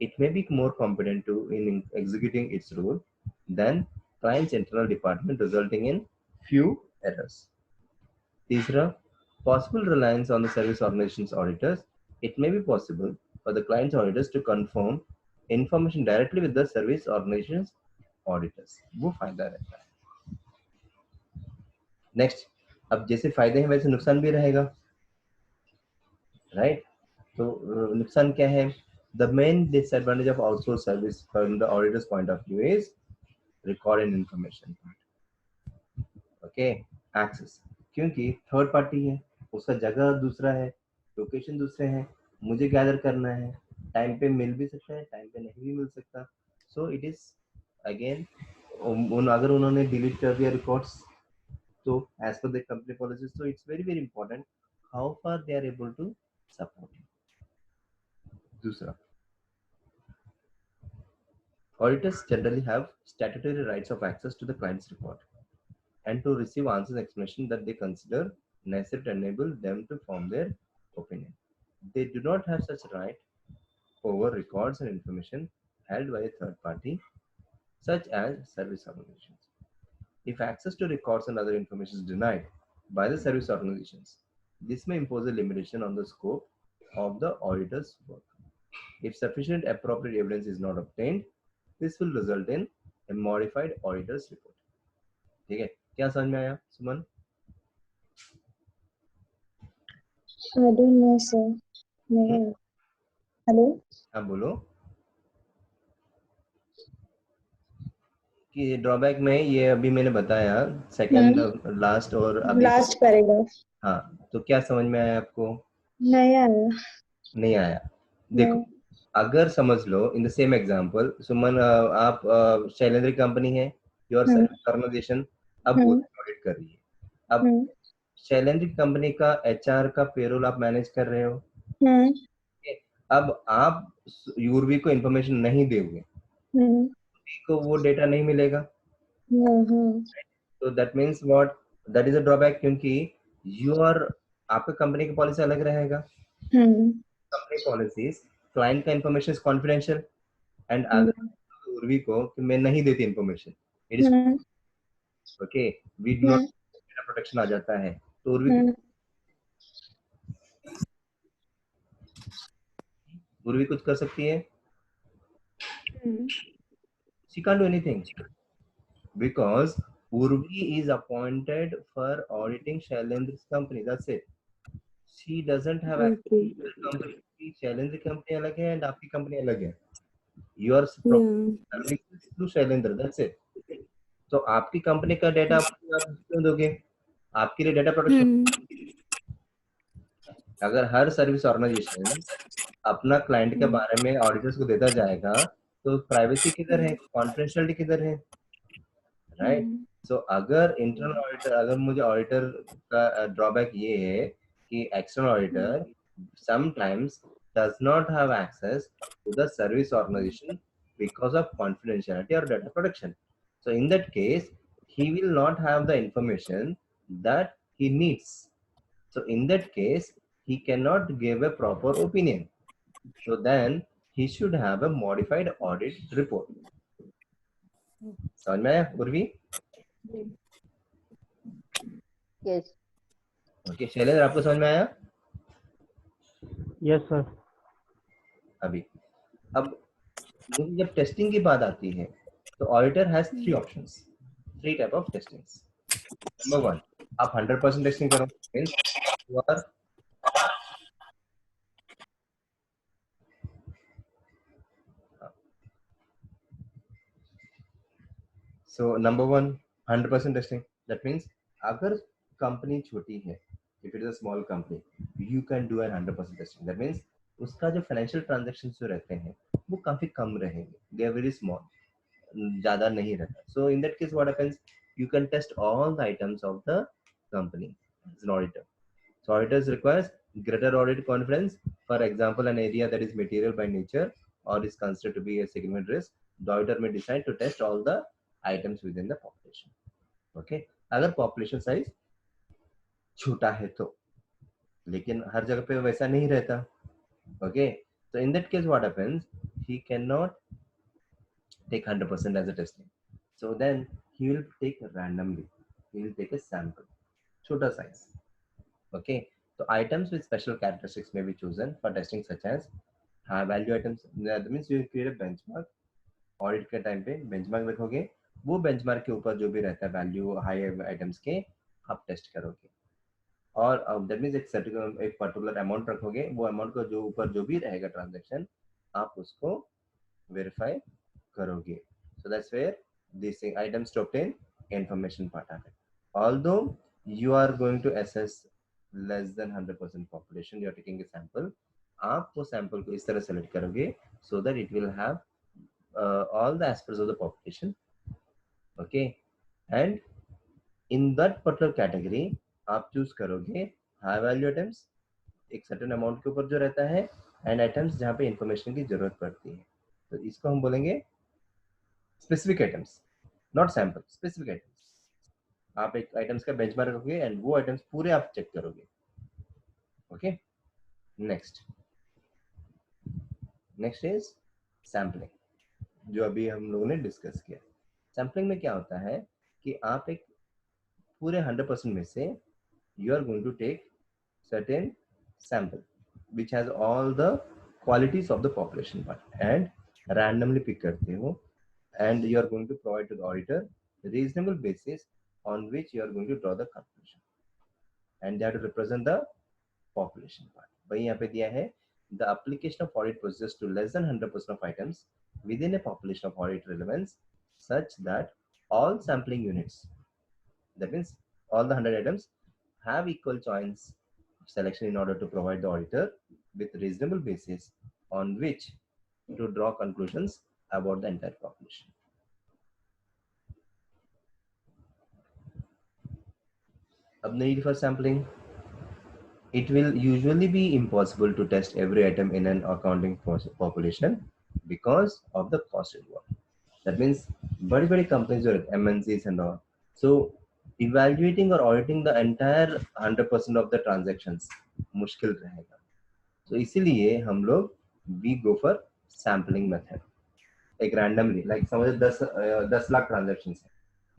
Speaker 1: it may be more competent to in executing its role than client's internal department, resulting in few errors. तीसरा, possible reliance on the service organization's auditors. It may be possible for the client's auditors to confirm information directly with the service organization's auditors. वो फायदा रहता है. नेक्स्ट, अब जैसे फायदे हैं वैसे नुकसान भी रहेगा, राइट? तो नुकसान क्या है? The main disadvantage of outsourced service from the auditor's point of view is recorded information. Okay, access. क्योंकि थर्ड पार्टी है, उसका जगह दूसरा है, लोकेशन दूसरे हैं, मुझे गैदर करना है, टाइम पे मिल भी सकता है, टाइम पे नहीं भी मिल सकता. सो इट इज अगेन, अगर उन्होंने डिलीट कर दिया रिकॉर्ड्स तो as per the company policy, so it's very very important how far they are able to support. दूसरा, auditors generally have statutory rights of access to the client's report and to receive answers and explanation that they consider necessary to enable them to form their opinion. They do not have such right over records and information held by a third party, such as service organizations. If access to records and other information is denied by the service organizations, this may impose a limitation on the scope of the auditor's work. If sufficient appropriate evidence is not obtained, this will result in a modified auditor's report. ठीक है, क्या समझ में आया सुमन?
Speaker 3: I don't know, sir. नहीं. Hello?
Speaker 1: हाँ बोलो. कि ड्रॉबैक में ये अभी मैंने बताया सेकंड लास्ट और अभी
Speaker 3: लास्ट पैराग्राफ.
Speaker 1: हाँ, तो क्या समझ में आया आपको?
Speaker 3: नहीं आया.
Speaker 1: नहीं आया. देखो, अगर समझ लो इन द सेम एग्जांपल, सुमन आप शैलेंद्र कंपनी है, योर सर्विस ऑर्गेनाइजेशन अब ऑडिट कर रही है. अब शैलेंद्र कंपनी का एचआर का पेरोल आप मैनेज कर रहे हो. अब आप यूरवी को इंफॉर्मेशन नहीं दोगे को वो डेटा नहीं मिलेगा. तो that means what, that is a drawback, क्योंकि योर आपका कंपनी की पॉलिसी अलग रहेगा. कंपनी पॉलिसीज क्लाइंट का इंफॉर्मेशन इज कॉन्फिडेंशियल एंड अगर उर्वी को कि मैं नहीं देती information, it is okay, we do not, data protection आ जाता है। तो उर्वी कुछ कर सकती है? She can't do anything because Urvi is appointed for auditing Shailendra's company. That's it. She doesn't have access to the company. Shailendra की कंपनी अलग है and आपकी कंपनी अलग है. You are serving through Shailendra. That's it. तो आपकी कंपनी का डेटा आप क्यों दोगे? आपके लिए डेटा प्रोटेक्शन। अगर हर सर्विस ऑर्गेनाइजेशन अपना क्लाइंट के बारे में ऑडिटर्स को देता जाएगा तो प्राइवेसी किधर है, कॉन्फिडेंशियलिटी किधर है, राइट? सो अगर इंटरनल ऑडिटर, अगर मुझे ऑडिटर का ड्रॉबैक ये है कि external auditor sometimes does not have access to the service organization because of confidentiality or data protection. So in that case, he will not have the information that he needs. So in that case, he cannot give a proper opinion. So then he should have a modified audit report. समझ में आया पूर्वी?
Speaker 4: यस।
Speaker 1: ओके शैलेंद्र, आपको समझ में आया?
Speaker 2: Yes sir.
Speaker 1: अभी अब जब टेस्टिंग की बात आती है तो auditor has 3 options, 3 type of testings. Number 1, आप 100% टेस्टिंग करो, means you are so number 1 100% testing. That means अगर कंपनी छोटी है, if it is a small company, you can do an 100% testing. That means उसका जो फाइनेंशियल ट्रांजैक्शंस जो रहते हैं वो काफी कम रहेंगे, दे आर वेरी स्मॉल, ज्यादा नहीं रहता। So in that case what happens, you can test all the items of the company as an auditor. So auditors requires greater audit confidence. For example, an area that is material by nature or is considered to be a significant risk, the auditor may decide to test all the items within the population. Okay, अगर population size छोटा है तो, लेकिन हर जगह पे वैसा नहीं रहता। Okay, so in that case what happens, he cannot take 100% as a testing. So then he will take randomly, he will take a sample, छोटा size. Okay, so items with special characteristics may be chosen for testing such as high value items. That means you create a benchmark, audit के टाइम पे बेंचमार्क रखोगे, वो बेंचमार्क के ऊपर जो भी रहता है वैल्यू हाई आइटम्स के आप टेस्ट करोगे। और दैट मींस एक पर्टिकुलर अमाउंट रखोगे, वो अमाउंट का जो ऊपर जो भी रहेगा ट्रांजैक्शन आप उसको वेरीफाई करोगे। So that's where these items to obtain information part of it. Although you are going to assess less than 100% population, you are taking a sample, आप वो sample को इस तरह select करोगे so that it will have all the aspects of the population. Okay, and in that particular category आप choose करोगे high value items, एक certain amount के ऊपर जो रहता है, and items जहाँ पे information की जरूरत पड़ती है, तो इसको हम बोलेंगे specific items, not sample, specific items. आप एक आइटम्स का बेंचमार्क रखोगे एंड वो आइटम्स पूरे आप चेक करोगे। ओके, नेक्स्ट इज सैम्पलिंग, जो अभी हम लोगों ने डिस्कस किया। सैम्पलिंग में क्या होता है कि आप एक पूरे 100% में से you are going to take certain sample which has all the qualities of the population part and randomly pick करते हो, and you are going to provide to the auditor reasonable basis on which you are going to draw the conclusion, and they have to represent the population part. वही यहाँ पे दिया है, the application of audit procedures to less than 100% of items within a population of audit relevance such that all sampling units, that means all the 100 items, have equal choice of selection in order to provide the auditor with reasonable basis on which to draw conclusions about the entire population. Ab need for sampling, it will usually be impossible to test every item in an accounting population because of the cost involved. That means bड़ी companies or MNCs and all, so evaluating or auditing the entire 100% of the transactions मुश्किल रहेगा। तो इसीलिए हम लोग we go for sampling method, एक randomly, like समझो 10 लाख ट्रांजैक्शंस है,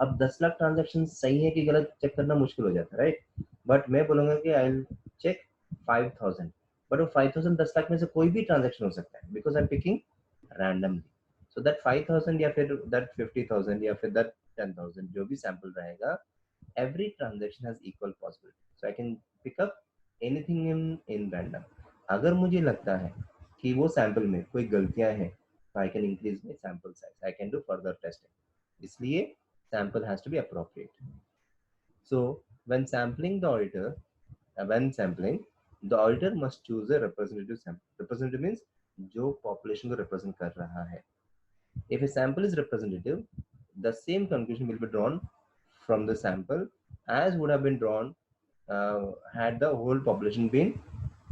Speaker 1: अब 10 लाख ट्रांजैक्शन सही है कि गलत चेक करना मुश्किल हो जाता है, राइट? बट मैं बोलूंगा कि आई विल चेक 5000, बट वो 5000 10 लाख में से कोई भी ट्रांजैक्शन हो सकता है, because I am picking randomly. So that 5000 या फिर दैट 50000 या फिर दैट 10000 जो भी सैंपल रहेगा, every transaction has equal possibility, so I can pick up anything in random. अगर मुझे लगता है कि वो सैंपल में कोई गलतियां हैं, तो I can increase my sample size, I can do further testing. इसलिए sample has to be appropriate. So when sampling the auditor, when sampling the auditor must choose a representative sample. Representative means जो population को represent कर रहा है. If a sample is representative, the same conclusion will be drawn from the sample as would have been drawn had the whole population been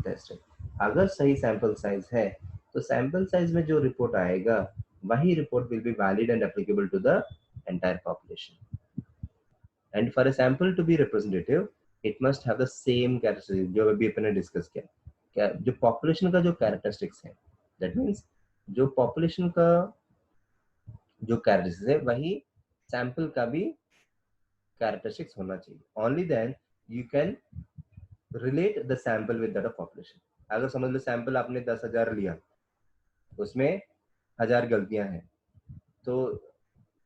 Speaker 1: tested. अगर सही sample size है, तो sample size में जो report आएगा, वही report will be valid and applicable to the entire population. And for a sample to be representative, it must have the same characteristics जो अभी अपन ने discuss किया. क्या जो population का जो characteristics है, that means जो population का जो कैरेक्टरिस्टिक्स है वही सैंपल का भी कैरेक्टरिस्टिक्स होना चाहिए. Only then you can relate the sample with that of population. अगर समझ लो सैंपल आपने 10,000 लिया, उसमें 1000 गलतियां हैं, तो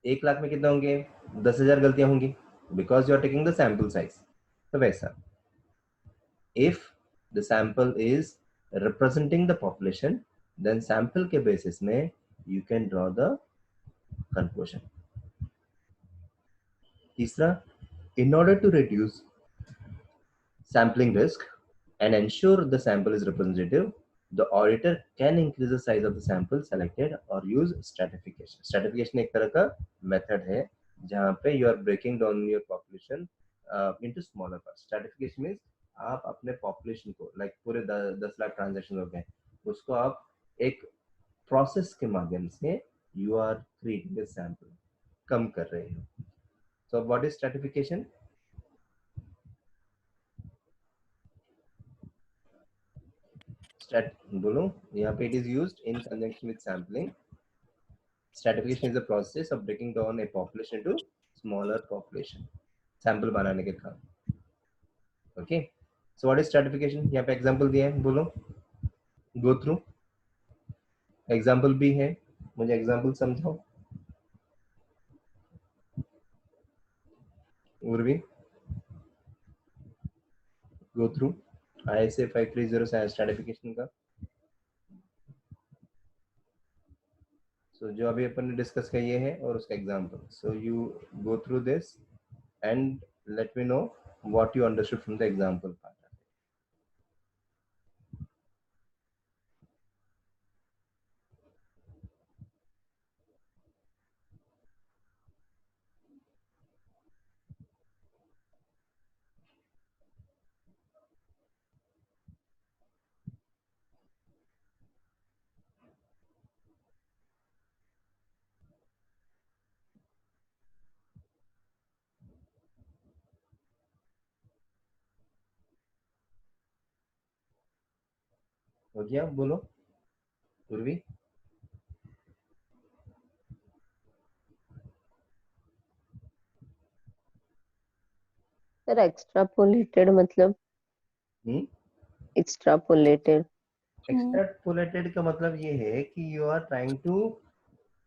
Speaker 1: 1 लाख में कितना होंगे? 10,000 गलतियां होंगी, because you are taking the sample size. तो वैसा if the sample is representing the population, then sample के बेसिस में you can draw the conclusion. तीसरा, in order to reduce sampling risk and ensure the sample is representative, the auditor can increase the size of the sample selected or use stratification. Stratification एक तरह का method है जहाँ पे you are breaking down your population into smaller parts. Stratification means आप अपने population को like पूरे 10 लाख ट्रांजेक्शन हो गए, उसको आप एक प्रोसेस के माध्यम से you are creating a sample, कम कर रहे हो. So what is stratification? बोलो यहाँ पे. It is used in conjunction with sampling. Stratification is the process of breaking down a population into smaller population. Sample बनाने के काम. Okay. So what is stratification? यहाँ पे example दिया है, बोलो. Go through. Example भी है, मुझे example समझाओ. Urvi, go through ISA 530 stratification का. So जो अभी अपन ने डिस्कस किया ये है और उसका example. So you go through this and let me know what you understood from the example part. हो गया? बोलो उर्वी.
Speaker 4: सर एक्स्ट्रापोलेटेड मतलब एक्स्ट्रापोलेटेड
Speaker 1: एक्सट्रापोलेटेड का मतलब ये है कि you are trying to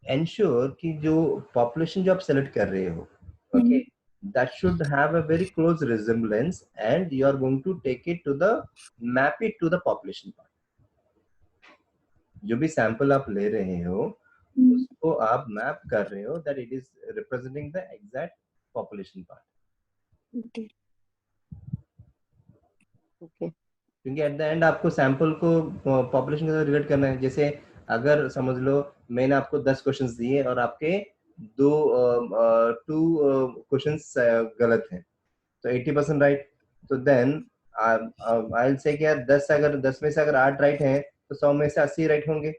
Speaker 1: ensure कि जो पॉपुलेशन जो आप सेलेक्ट कर रहे हो, okay, that should have a very close resemblance and you are going to take it to the map it to the population part. जो भी सैंपल आप ले रहे हो उसको आप मैप कर रहे हो that it is representing the exact population part.
Speaker 3: Okay.
Speaker 4: Okay
Speaker 1: क्योंकि एट द एंड आपको सैंपल को पॉपुलेशन के साथ रिलेट करना है. जैसे अगर समझ लो मैंने आपको 10 क्वेश्चंस दिए और आपके दो 2 क्वेश्चंस गलत हैं, तो 80% राइट. तो देन आई विल से कि यार 10 अगर 10 में से अगर 8 राइट हैं तो 100 में से 80 राइट होंगे.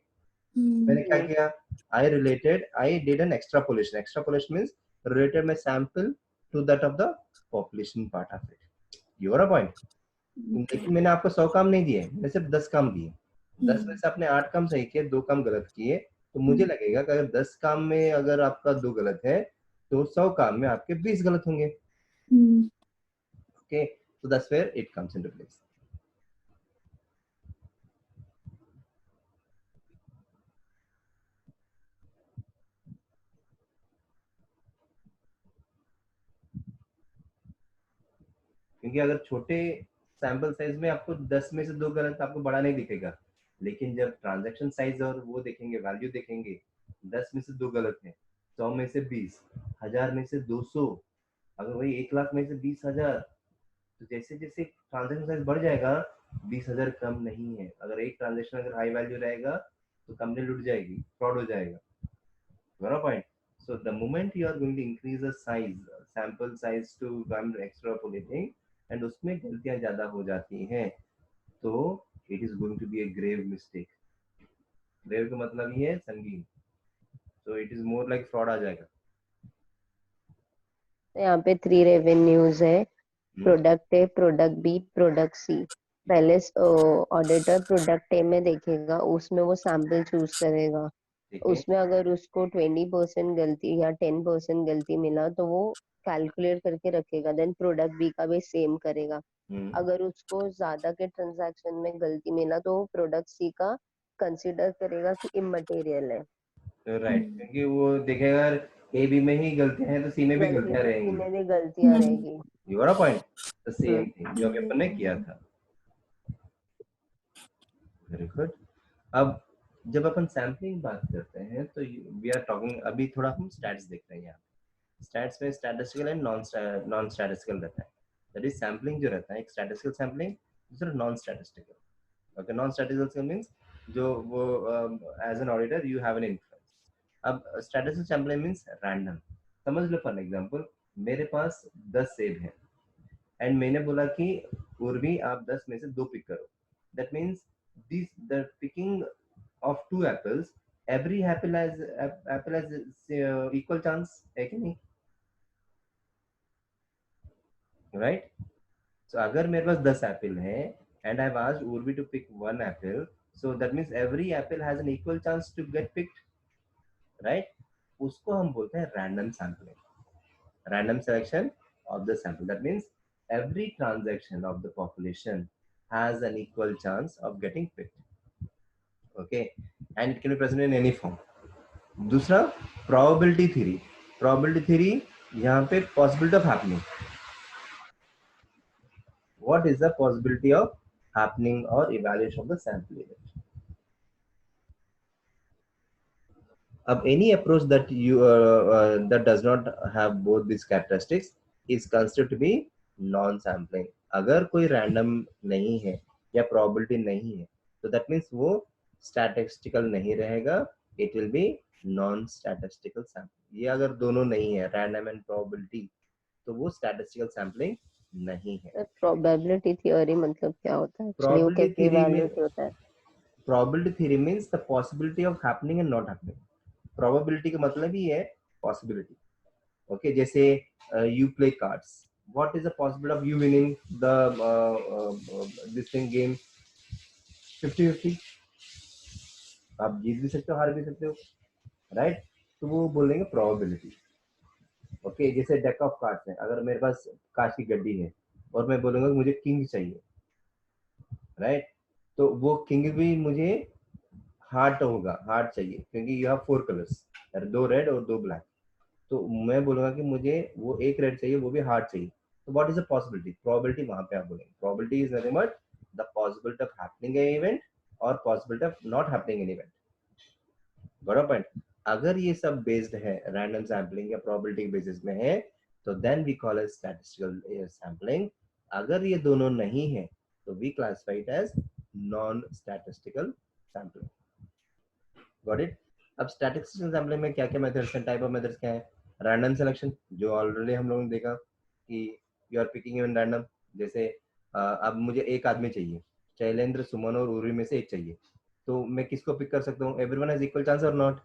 Speaker 1: मैंने क्या किया? I did an extrapolation. Extrapolation means related my sample to that of the population part of it. You are a point. लेकिन मैंने आपको 100 काम नहीं दिए, मैंने सिर्फ 10 काम दिए. 10 में से आपने 8 काम सही किए, 2 काम गलत किए, तो मुझे लगेगा कि अगर 10 काम में अगर आपका 2 गलत है तो 100 काम में आपके 20 गलत होंगे। Okay, so that's where it comes into place. क्योंकि अगर छोटे सैंपल साइज में आपको 10 में से 2 गलत आपको बड़ा नहीं दिखेगा, लेकिन जब ट्रांजैक्शन साइज और वो देखेंगे, वैल्यू देखेंगे, 10 में से 2 गलत है, 100 में से 20, 1000 में से 200, अगर वही 1 लाख में से 20,000, तो जैसे जैसे ट्रांजैक्शन साइज बढ़ जाएगा, 20,000 कम नहीं है। अगर एक ट्रांजैक्शन अगर हाई वैल्यू रहेगा तो कंपनी लूट जाएगी, फ्रॉड हो जाएगा। Got a point? So the moment you are going to increase the size, sample size to I'm extrapolating, and उसमें गलतियां ज्यादा हो जाती हैं, तो it is going to be a grave mistake. grave का मतलब ही है संगीन, so it is more like fraud आ जाएगा।
Speaker 4: यहाँ पे 3 रेवेन्यूज है, product A, product B, product C. पहले ऑडिटर प्रोडक्ट ए में देखेगा, उसमें वो सैंपल चूज करेगा, उसमें अगर उसको 20% गलती या 10% गलती मिला तो वो कैलकुलेट करके रखेगा, देन प्रोडक्ट बी का भी सेम करेगा। अगर उसको ज्यादा के ट्रांजैक्शन में गलती मिला तो प्रोडक्ट सी का कंसीडर करेगा कि इमटेरियल है।
Speaker 1: राइट, क्योंकि वो देखेगा ए बी में ही गलतियां हैं तो सी में भी गलतियां रहेंगी,
Speaker 4: सी में भी गलतियां रहेगी।
Speaker 1: You are a point, the same thing जो कि अपन ने किया था। Very good. अब जब अपन सैम्पलिंग बात करते हैं तो वी आर टॉकिंग, अभी थोड़ा हम स्टैट्स देख रहे हैं यहाँ। स्टैट्स में स्टैटिस्टिकल एंड नॉन स्टैटिस्टिकल रहता है। दैट इज सैम्पलिंग जो रहता है, एक स्टैटिस्टिकल सैम्पलिंग, दूसरा non statistical. Okay, non statistical means जो वो as an auditor you have an influence. अब स्टैटिस्टिकल सैम्पलिंग मींस रैंडम। समझ लो फॉर एग्जांपल, मेरे पास 10 सेब हैं एंड मैंने बोला कि उर्वी आप 10 में से 2 पिक करो। That means this the picking of 2 apples, every apple has equal chance, है कि नहीं? Right? So अगर मेरे पास 10 एप्पल हैं and I've asked Urvi to pick 1 apple, so that means every apple has an equal chance to get picked, right? उसको हम बोलते हैं random sampling, random selection of the sample. That means every transaction of the population has an equal chance of getting picked. Okay, and it can be present in any form. दूसरा प्रोबेबिलिटी थ्योरी। प्रोबेबिलिटी थ्योरी यहाँ पे possibility of happening, what is the possibility of happening और evaluation of the sample event. अब any approach that you that does not have both this characteristics is considered to be non sampling. अगर कोई रैंडम नहीं है या प्रोबेबिलिटी नहीं है तो दैट मीन्स वो स्टैटिस्टिकल नहीं रहेगा, it will be non statistical sampling. ये अगर दोनों नहीं है, रैंडम एंड प्रोबेबिलिटी, तो वो स्टैटिस्टिकल सैम्पलिंग नहीं है।
Speaker 4: प्रोबेबिलिटी थ्योरी मतलब क्या होता है? एक्चुअली वो
Speaker 1: प्रोबेबिलिटी
Speaker 4: कैसे
Speaker 1: थ्योरी में,
Speaker 4: इवैल्यूएट होता है?
Speaker 1: Probability theory means the possibility of happening and not happening. Probability का मतलब ही है पॉसिबिलिटी। ओके, जैसे you play cards, what is the possibility of you winning the this thing game? 50-50, आप जीत भी सकते हो, हार भी सकते हो, राइट? तो वो बोलेंगे प्रोबेबिलिटी। ओके, जैसे डेक ऑफ कार्ड्स है, अगर मेरे पास कांच की गड्डी है और मैं बोलूंगा मुझे किंग चाहिए, राइट? तो वो किंग भी मुझे हार्ट होगा, हार्ट चाहिए, क्योंकि यू हैव 4 कलर्स, 2 रेड और 2 ब्लैक। तो मैं बोलूंगा कि मुझे वो एक रेड चाहिए, वो भी हार्ट चाहिए। तो what is the possibility? Probability वहां पे आप बोलेंगे probability is nothing but the possibility of happening an event और possibility of not happening an event. Got a point? अगर ये सब बेस्ड है रैंडम सैम्पलिंग या प्रोबेबिलिटी के बेसिस में है तो then we call it statistical sampling. अगर ये दोनों नहीं है तो we classify it as non statistical sampling. Got it? अब स्टैटिस्टिकल सैम्पलिंग में क्या क्या मेथड्स हैं, टाइप ऑफ मेथड्स क्या है? रैंडम सिलेक्शन, जो ऑलरेडी हम लोगों ने देखा कि you are picking in random. जैसे अब मुझे एक आदमी चाहिए, शैलेंद्र, सुमन और उर्वी में से एक चाहिए, तो मैं किसको पिक कर सकता हूँ? एवरीवन हैज इक्वल चांस और नॉट?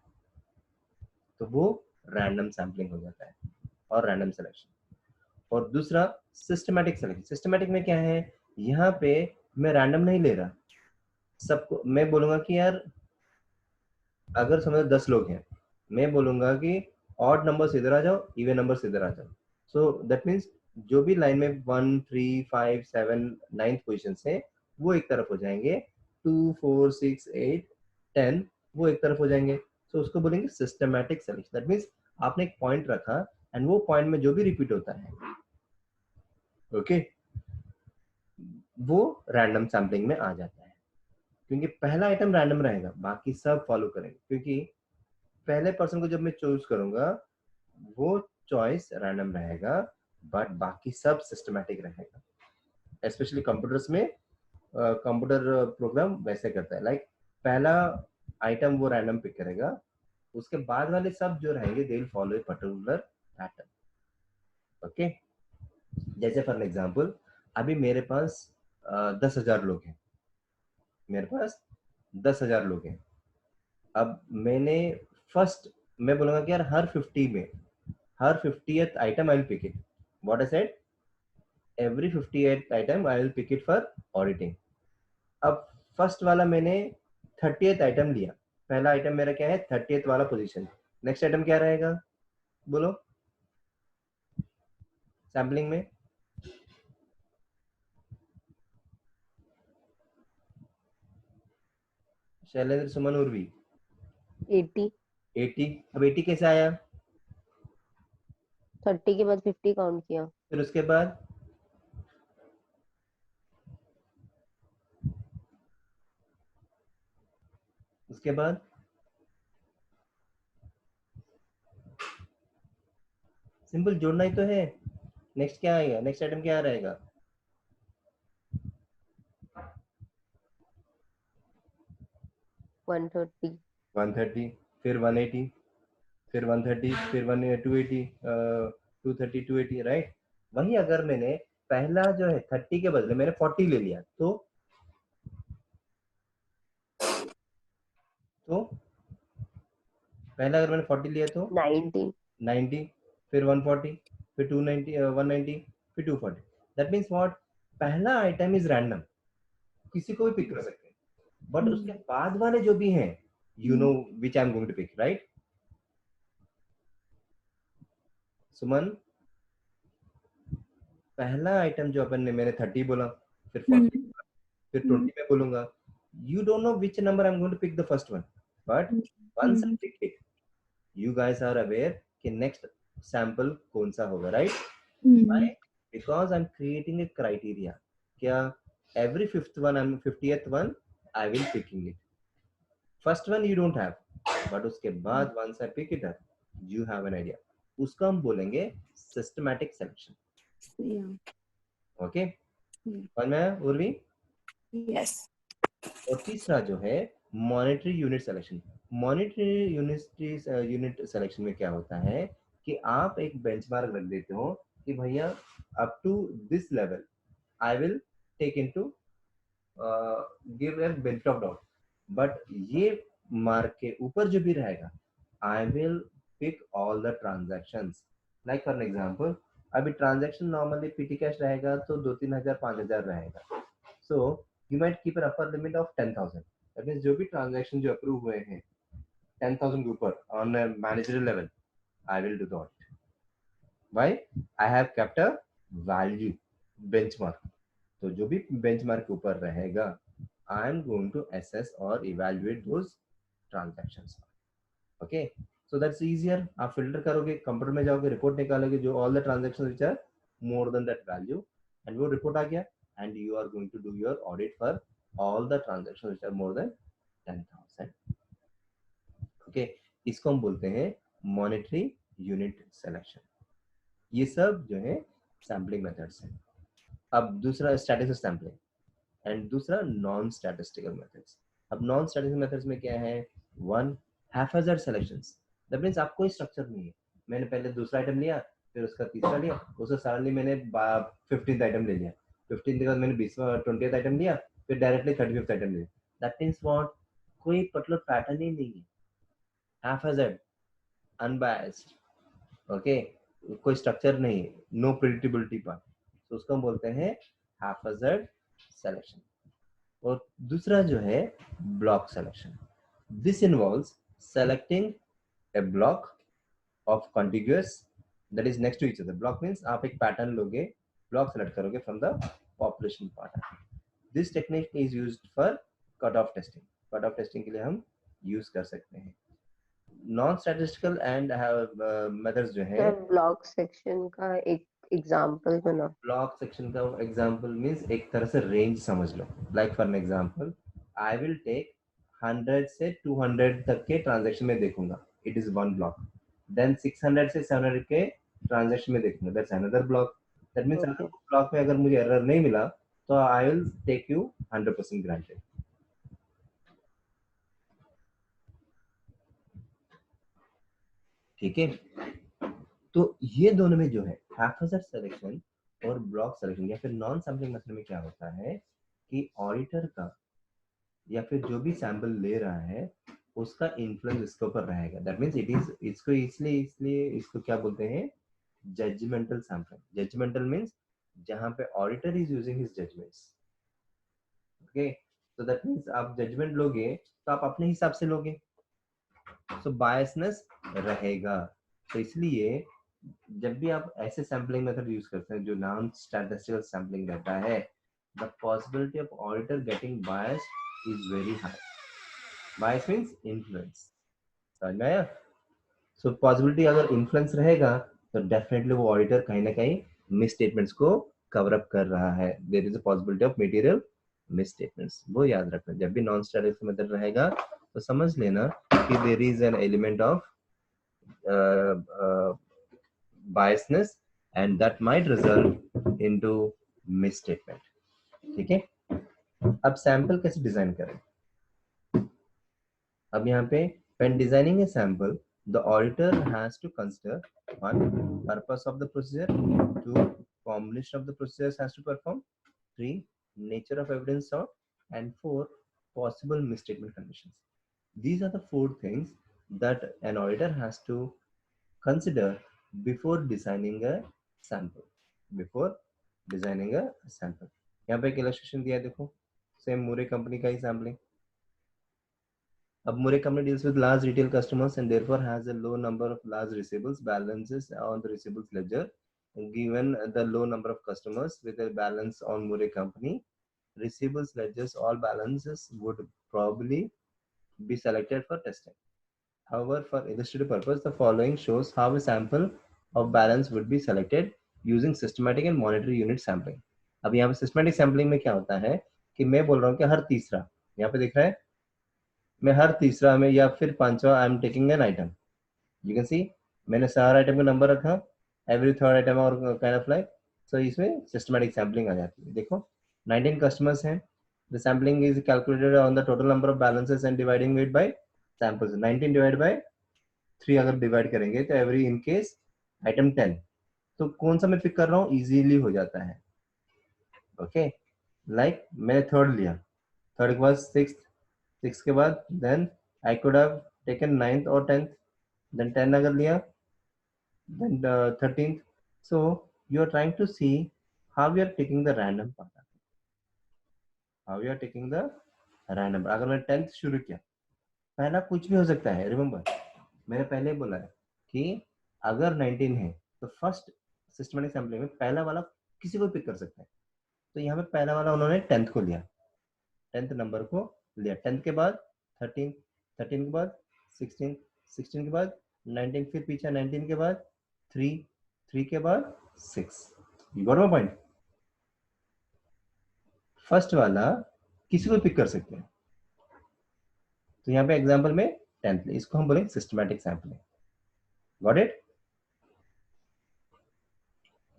Speaker 1: तो वो रैंडम सैम्पलिंग हो जाता है और रैंडम सिलेक्शन। और दूसरा सिस्टमैटिक सिलेक्शन। सिस्टमैटिक में क्या है? यहाँ पे मैं रैंडम नहीं ले रहा, सबको मैं बोलूंगा कि यार, अगर समझो 10 लोग हैं, मैं बोलूंगा कि ऑड नंबर इधर आ जाओ, इवन नंबर इधर आ जाओ. सो दैट मीन्स जो भी लाइन में 1, 3, 5, 7, 9th पोजिशन है वो एक तरफ हो जाएंगे, 2, 4, 6, 8, 10 वो एक तरफ हो जाएंगे. सो उसको बोलेंगे सिस्टमैटिक सिलेक्शन. दैट मीन्स आपने एक पॉइंट रखा एंड वो पॉइंट में जो भी रिपीट होता है, ओके, वो रैंडम सैम्पलिंग में आ जाता है. क्योंकि पहला आइटम रैंडम रहेगा, बाकी सब फॉलो करेंगे. क्योंकि पहले पर्सन को जब मैं चूज करूंगा वो चॉइस रैंडम रहेगा, बट बाकी सब सिस्टमैटिक रहेगा. स्पेशली कंप्यूटर्स में कंप्यूटर प्रोग्राम वैसे करता है. लाइक पहला आइटम वो रैंडम पिक करेगा, उसके बाद वाले सब जो रहेंगे they will follow a particular pattern. Okay, जैसे फॉर एग्जांपल अभी मेरे पास 10,000 लोग हैं. मेरे पास 10,000 लोग हैं. अब मैंने फर्स्ट मैं बोलूंगा कि यार हर 50 में हर 50th item I will pick it. What I said, every 50th item I will pick it for auditing. अब फर्स्ट वाला मैंने 30th आइटम लिया. पहला आइटम मेरा क्या है, 30th वाला पोजीशन. नेक्स्ट आइटम क्या रहेगा बोलो सैम्पलिंग में? शैलेंद्र, सुमन, उर्वी.
Speaker 4: 80.
Speaker 1: 80. अब 80 कैसे आया?
Speaker 4: 30 के बाद 50 काउंट किया.
Speaker 1: फिर उसके बाद सिंपल जोड़ना ही तो है. नेक्स्ट क्या आएगा, नेक्स्ट आइटम क्या रहेगा?
Speaker 4: 130.
Speaker 1: 130, फिर 180, फिर 130, फिर 280, 230, 280, राइट. वही अगर मैंने पहला जो है 30 के बदले मैंने 40 ले लिया तो पहला अगर मैंने 40 लिया तो
Speaker 4: 90.
Speaker 1: 90, फिर 140, फिर 290, 190, फिर 240. दैट मीन्स व्हाट, पहला आइटम इज रैंडम, किसी को भी पिक कर सकते हैं, बट उसके बाद वाले जो भी हैं you know which I am going to pick, right. Suman, पहला आइटम जो अपन ने मैंने 30 बोला, फिर 40, फिर 20 में बोलूंगा. You don't know which number I am going to pick the first one, but once I pick it you guys are aware कि next sample कौन सा होगा, right? Why? Because I'm creating a criteria. क्या every 50th one I will picking it. First one you don't have, but उसके बाद once I pick it up, you have an idea. उसका हम बोलेंगे systematic selection. Okay? समझ में आया उर्वी?
Speaker 3: Yes.
Speaker 1: और तीसरा जो है monetary unit selection. Monetary unit selection में क्या होता है कि आप एक बेंचमार्क रख देते हो कि भैया up to this level I will take into give a benefit of doubt, but ये मार्क के ऊपर जो भी रहेगा I will pick all the transactions. Like for example अभी ट्रांजैक्शन नॉर्मली पीटी कैश रहेगा तो 2-3 हजार 5,000 रहेगा. सो you might keep an upper limit of 10,000. That means जो भी transaction जो approve हुए हैं 10,000 के ऊपर on a managerial level, I will do the audit. Why? I have kept a value benchmark. तो जो भी benchmark के ऊपर रहेगा, I am going to assess or evaluate those transactions. Okay? So that's easier. आप filter करोगे, कंप्यूटर में जाओगे, रिपोर्ट निकालोगे जो all the transactions which are more than that value, and वो रिपोर्ट आ गया. And you are going to do your audit for all the transactions which are more than 10,000. Okay, इसको हम बोलते हैं मॉनेटरी यूनिट सिलेक्शन. ये सब जो है सैम्पलिंग मेथड्स हैं. अब दूसरा स्टैटिस्टिकल सैम्पलिंग एंड दूसरा नॉन स्टैटिस्टिकल मेथड्स. अब नॉन स्टैटिस्टिकल मेथड्स में क्या है, वन हैफेजर्ड सिलेक्शंस. दैट मींस आप कोई स्ट्रक्चर नहीं है, मैंने पहले दूसरा आइटम लिया, फिर उसका तीसरा लिया, उससे सडनली मैंने 15th आइटम ले लिया, 15 के बाद मैंने 20th आइटम लिया, फिर डायरेक्टली 35th आइटम लिया. दैट मींस व्हाट, कोई पर्टिकुलर पैटर्न ही नहीं है, हैफेजर्ड, अनबायस्ड. ओके, कोई स्ट्रक्चर नहीं है, नो प्रेडिक्टेबिलिटी पार्ट. तो उसको हम बोलते हैं हैफेजर्ड सिलेक्शन. और दूसरा जो है block selection. This involves selecting a block of contiguous that is next to each other. Block means आप एक pattern लोगे, block select करोगे from the population part. This technique is used for cutoff testing. Cutoff testing के लिए हम use कर सकते हैं. नॉन स्टैटिस्टिकल एंड मेथड्स जो है,
Speaker 4: ब्लॉक सेक्शन का एक एग्जांपल बनाओ.
Speaker 1: ब्लॉक सेक्शन का एग्जांपल मींस एक तरह से रेंज समझ लो. Like for an example, I will take 100 से 200 तक के ट्रांजैक्शन में देखूंगा, it is one block. Then 600 से 700 के ट्रांजैक्शन में देखूंगा, that's another block. That means अगर ब्लॉक में अगर मुझे एरर नहीं मिला तो I will take you 100% granted. ठीक है. तो ये दोनों में जो है हैप्पीज़र सिलेक्शन और ब्लॉक सिलेक्शन या फिर नॉन सैम्पलिंग मेथड में क्या होता है कि ऑडिटर का या फिर जो भी सैंपल ले रहा है उसका इन्फ्लुएंस इसके ऊपर रहेगा. दैट मींस इट इज इसको इसलिए इसको क्या बोलते हैं, जजमेंटल सैंपलिंग. जजमेंटल मींस जहां पे auditor is using his judgements. Okay, तो दैट मींस आप जजमेंट लोगे तो आप अपने हिसाब से लोगे, सो बायसनेस रहेगा. तो इसलिए जब भी आप ऐसे सैम्पलिंग मेथड यूज करते हैं जो नॉन स्टैटिस्टिकल सैम्पलिंग रहता है, the possibility of auditor getting bias is very high. Bias means influence. समझ में आया? सो पॉसिबिलिटी अगर इन्फ्लुएंस रहेगा तो डेफिनेटली वो ऑडिटर कहीं ना कहीं मिस स्टेटमेंट्स को कवर अप कर रहा है. There is a possibility of material misstatements. वो याद रखना. जब भी नॉन स्टैटिस्टिकल मेथड रहेगा तो समझ लेना कि there is an element of biasness and that might result into misstatement. ठीक है. अब सैंपल कैसे डिजाइन करें? अब यहाँ पे when designing a sample, the auditor has to consider one, purpose of the procedure, two, combination of the procedures has to perform, three, nature of evidence sought, and four, possible misstatement conditions. These are the four things that an auditor has to consider before designing a sample. Before designing a sample. यहाँ पे एक illustration दिया है, देखो. सेम मुरे कंपनी का ही सैम्पलिंग. अब मुरे company deals with large retail customers and therefore has a low number of large receivables balances on the receivables ledger. Given the low number of customers with a balance on Murray company, receivables ledgers all balances would probably be selected for testing. However, for illustrative purpose, the following shows how a sample of balance would be selected using systematic and monetary unit sampling. अब यहाँ पे systematic sampling में क्या होता है कि मैं बोल रहा हूँ कि हर तीसरा, यहाँ पे दिख रहा है, मैं हर तीसरा में या फिर पांचवा आई am taking an item. You can see मैंने 4 आइटम का नंबर रखा, एवरी थर्ड आइटम और काइंड ऑफ लाइक. सो इसमें सिस्टमैटिक सैम्पलिंग आ जाती है. देखो 19 कस्टमर्स हैं. The sampling is calculated on the total number of balances and dividing it by samples. 19 divide by 3 अगर डिवाइड करेंगे तो एवरी इन केस आइटम 10. तो कौन सा मैं पिक कर रहा हूँ, इजीली हो जाता है. ओके, लाइक मैंने थर्ड लिया, थर्ड के बाद सिक्स के बाद then I could have taken 9th और 10th, then 10 अगर लिया, then 13th. So you are trying to see how you are taking the random part. How you are taking the random. अगर मैं 10th शुरू किया, पहला कुछ भी हो सकता है. रिमेंबर मैंने पहले बोला है कि अगर 19 है तो फर्स्ट सिस्टमैटिक सैम्पलिंग में पहला वाला किसी को पिक कर सकता है. तो यहाँ पे पहला वाला उन्होंने 10th को लिया, 10th नंबर को लिया. 10th के बाद 13, 13 के बाद 16, 16 के बाद 19, फिर पीछे 19 के बाद 3, 3 के बाद 6. You got my point. First वाला किसी को पिक कर सकते हैं. तो यहाँ पे एग्जांपल में 10th, इसको हम बोलेंगे systematic sampling. Got it?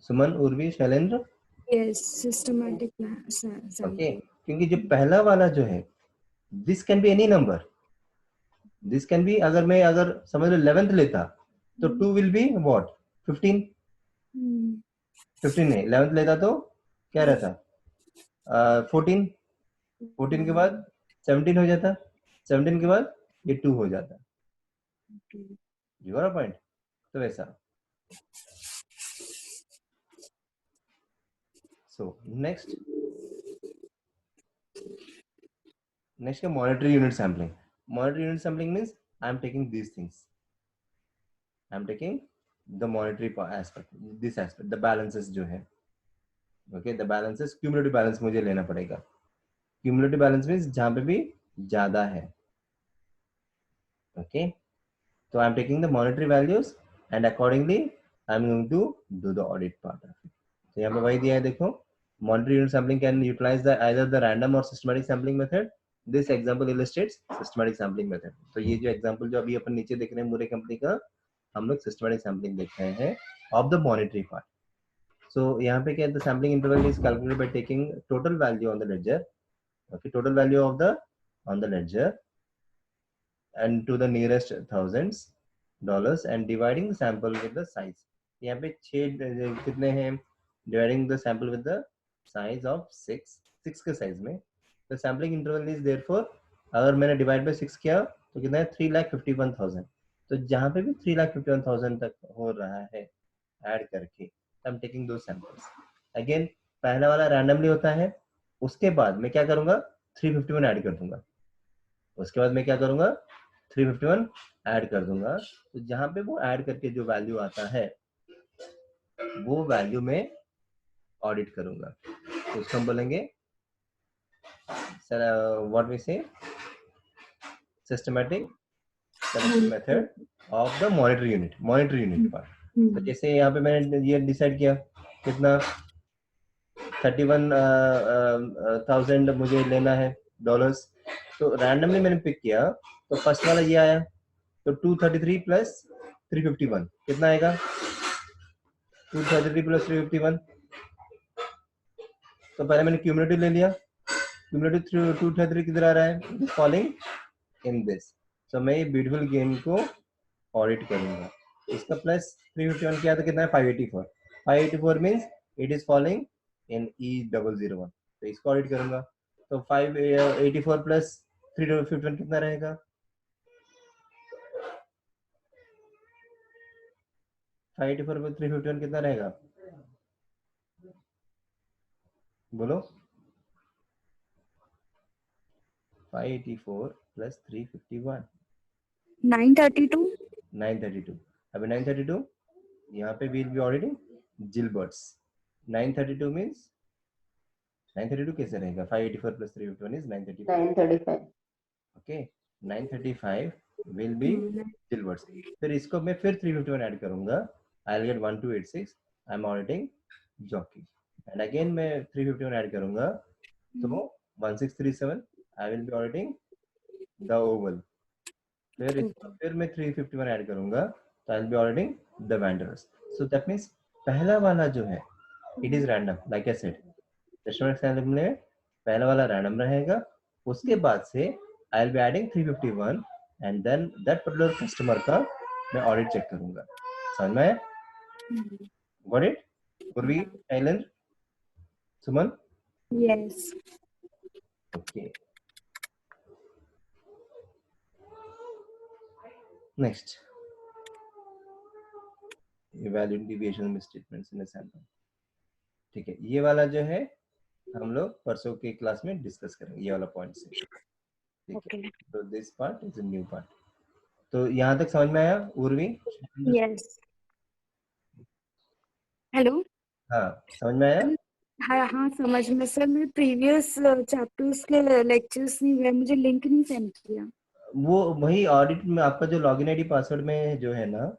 Speaker 1: Suman, Urvi, Shailendra.
Speaker 3: Yes, systematic sampling.
Speaker 1: Okay, क्योंकि जो पहला वाला जो है, this can be any number. This can be, अगर मैं अगर समझ लो 11th लेता तो 2 विल बी व्हाट 15. 15 नहीं, 11th लेता तो क्या रहता, 14. 14 के बाद 17 हो जाता, 17 के बाद ये 2 हो जाता. You got a point. तो वैसा. सो नेक्स्ट है monetary unit sampling. Monetary unit sampling means I am taking these things. I am taking the monetary aspect, this aspect, the balances जो है, okay, the balances, cumulative balance मुझे लेना पड़ेगा। क्यूमुलेटिव बैलेंस मींस जहां पे भी ज्यादा है, ओके। तो I am taking the monetary values and accordingly I am going to do the audit part of it. तो यहाँ पे वही दिया है, देखो, monetary unit sampling can utilise the either the random और systematic sampling method. This example illustrates systematic sampling method. तो ये जो एग्जांपल जो अभी अपन नीचे देख रहे हैं मुरे कंपनी का, हम लोग सिस्टमैटिक सैम्पलिंग देख रहे हैं of the monetary part. So यहाँ पे क्या है, the sampling interval is calculated by taking total value on the ledger, okay, total value of the on the ledger and to the nearest thousands dollars and dividing the sample with the size. यहाँ पे 6 कितने हैं, dividing the sample with the size of 6 के size में। The sampling interval is therefore, अगर मैंने divide by 6 किया तो कितना है, 3,51,000। तो जहाँ पे भी 3,51,000 तक हो रहा है ऐड करके, I'm taking those samples. Again, पहला वाला randomly होता है, उसके बाद मैं क्या करूंगा, 351 ऐड कर दूंगा, उसके बाद मैं क्या करूंगा, 351 ऐड कर दूंगा। तो जहां पे वो ऐड करके जो वैल्यू आता है वो वैल्यू में ऑडिट करूंगा। तो उसको हम बोलेंगे सर व्हाट वी से systematic method of the monetary unit part. तो जैसे यहाँ पे मैंने ये डिसाइड किया कितना 31,000 मुझे लेना है डॉलर्स, तो रैंडमली मैंने पिक किया, तो फर्स्ट वाला ये आया, तो 233 प्लस 351 कितना आएगा, 233 प्लस 351। तो पहले मैंने क्यूमुलेटिव ले लिया, क्यूमुलेटिव 233 किधर आ रहा है, फॉलिंग इन दिस। सो मैं ये ब्यूटीफुल गेम को ऑडिट करूंगा। इसका प्लस 351 क्या था, कितना है, 584। 584 means it is falling in E001। तो इसको ऑडिट करूंगा, तो 584 प्लस 351 कितना रहेगा, 584 प्लस 351 कितना रहेगा, बोलो, 584 प्लस 351
Speaker 3: 932.
Speaker 1: 932। अभी 932 यहाँ पे will be auditing Gilberts. 932 means 932 कैसे रहेगा, 584 plus 351 is 935। Okay, 935 will be Gilberts. फिर इसको मैं फिर 351 ऐड करूंगा, I will get 1286, I am auditing Jockey. And again मैं 351 ऐड करूंगा, तो 1637 I will be auditing the oval. फिर मैं 351 ऐड करूंगा, तो I will be auditing the vendors. So that means पहला वाला जो है it is random, like I said, systematic sampling में पहला वाला रैंडम रहेगा, उसके बाद से I will be adding 351 and then that particular customer का मैं ऑडिट चेक करूंगा। समझ में आया? Got it? Purvi, Shailendra, Suman?
Speaker 3: Yes.
Speaker 1: Okay, next, evaluate deviation misstatements in a sample. ठीक है, ये वाला जो है हम लोग परसों के क्लास में डिस्कस करेंगे, ये वाला पॉइंट से। ठीक
Speaker 3: Okay.
Speaker 1: है, तो this part is a new part. तो यहाँ तक समझ में आया उर्वी?
Speaker 3: Yes. Hello.
Speaker 1: हाँ, समझ में आया?
Speaker 3: हाँ हाँ समझ में सर, मैं प्रीवियस चैप्टर्स के लेक्चर्स नहीं हुए, मुझे लिंक नहीं सेंड किया।
Speaker 1: वो वही ऑडिट में आपका जो लॉगिन आईडी पासवर्ड में जो है ना,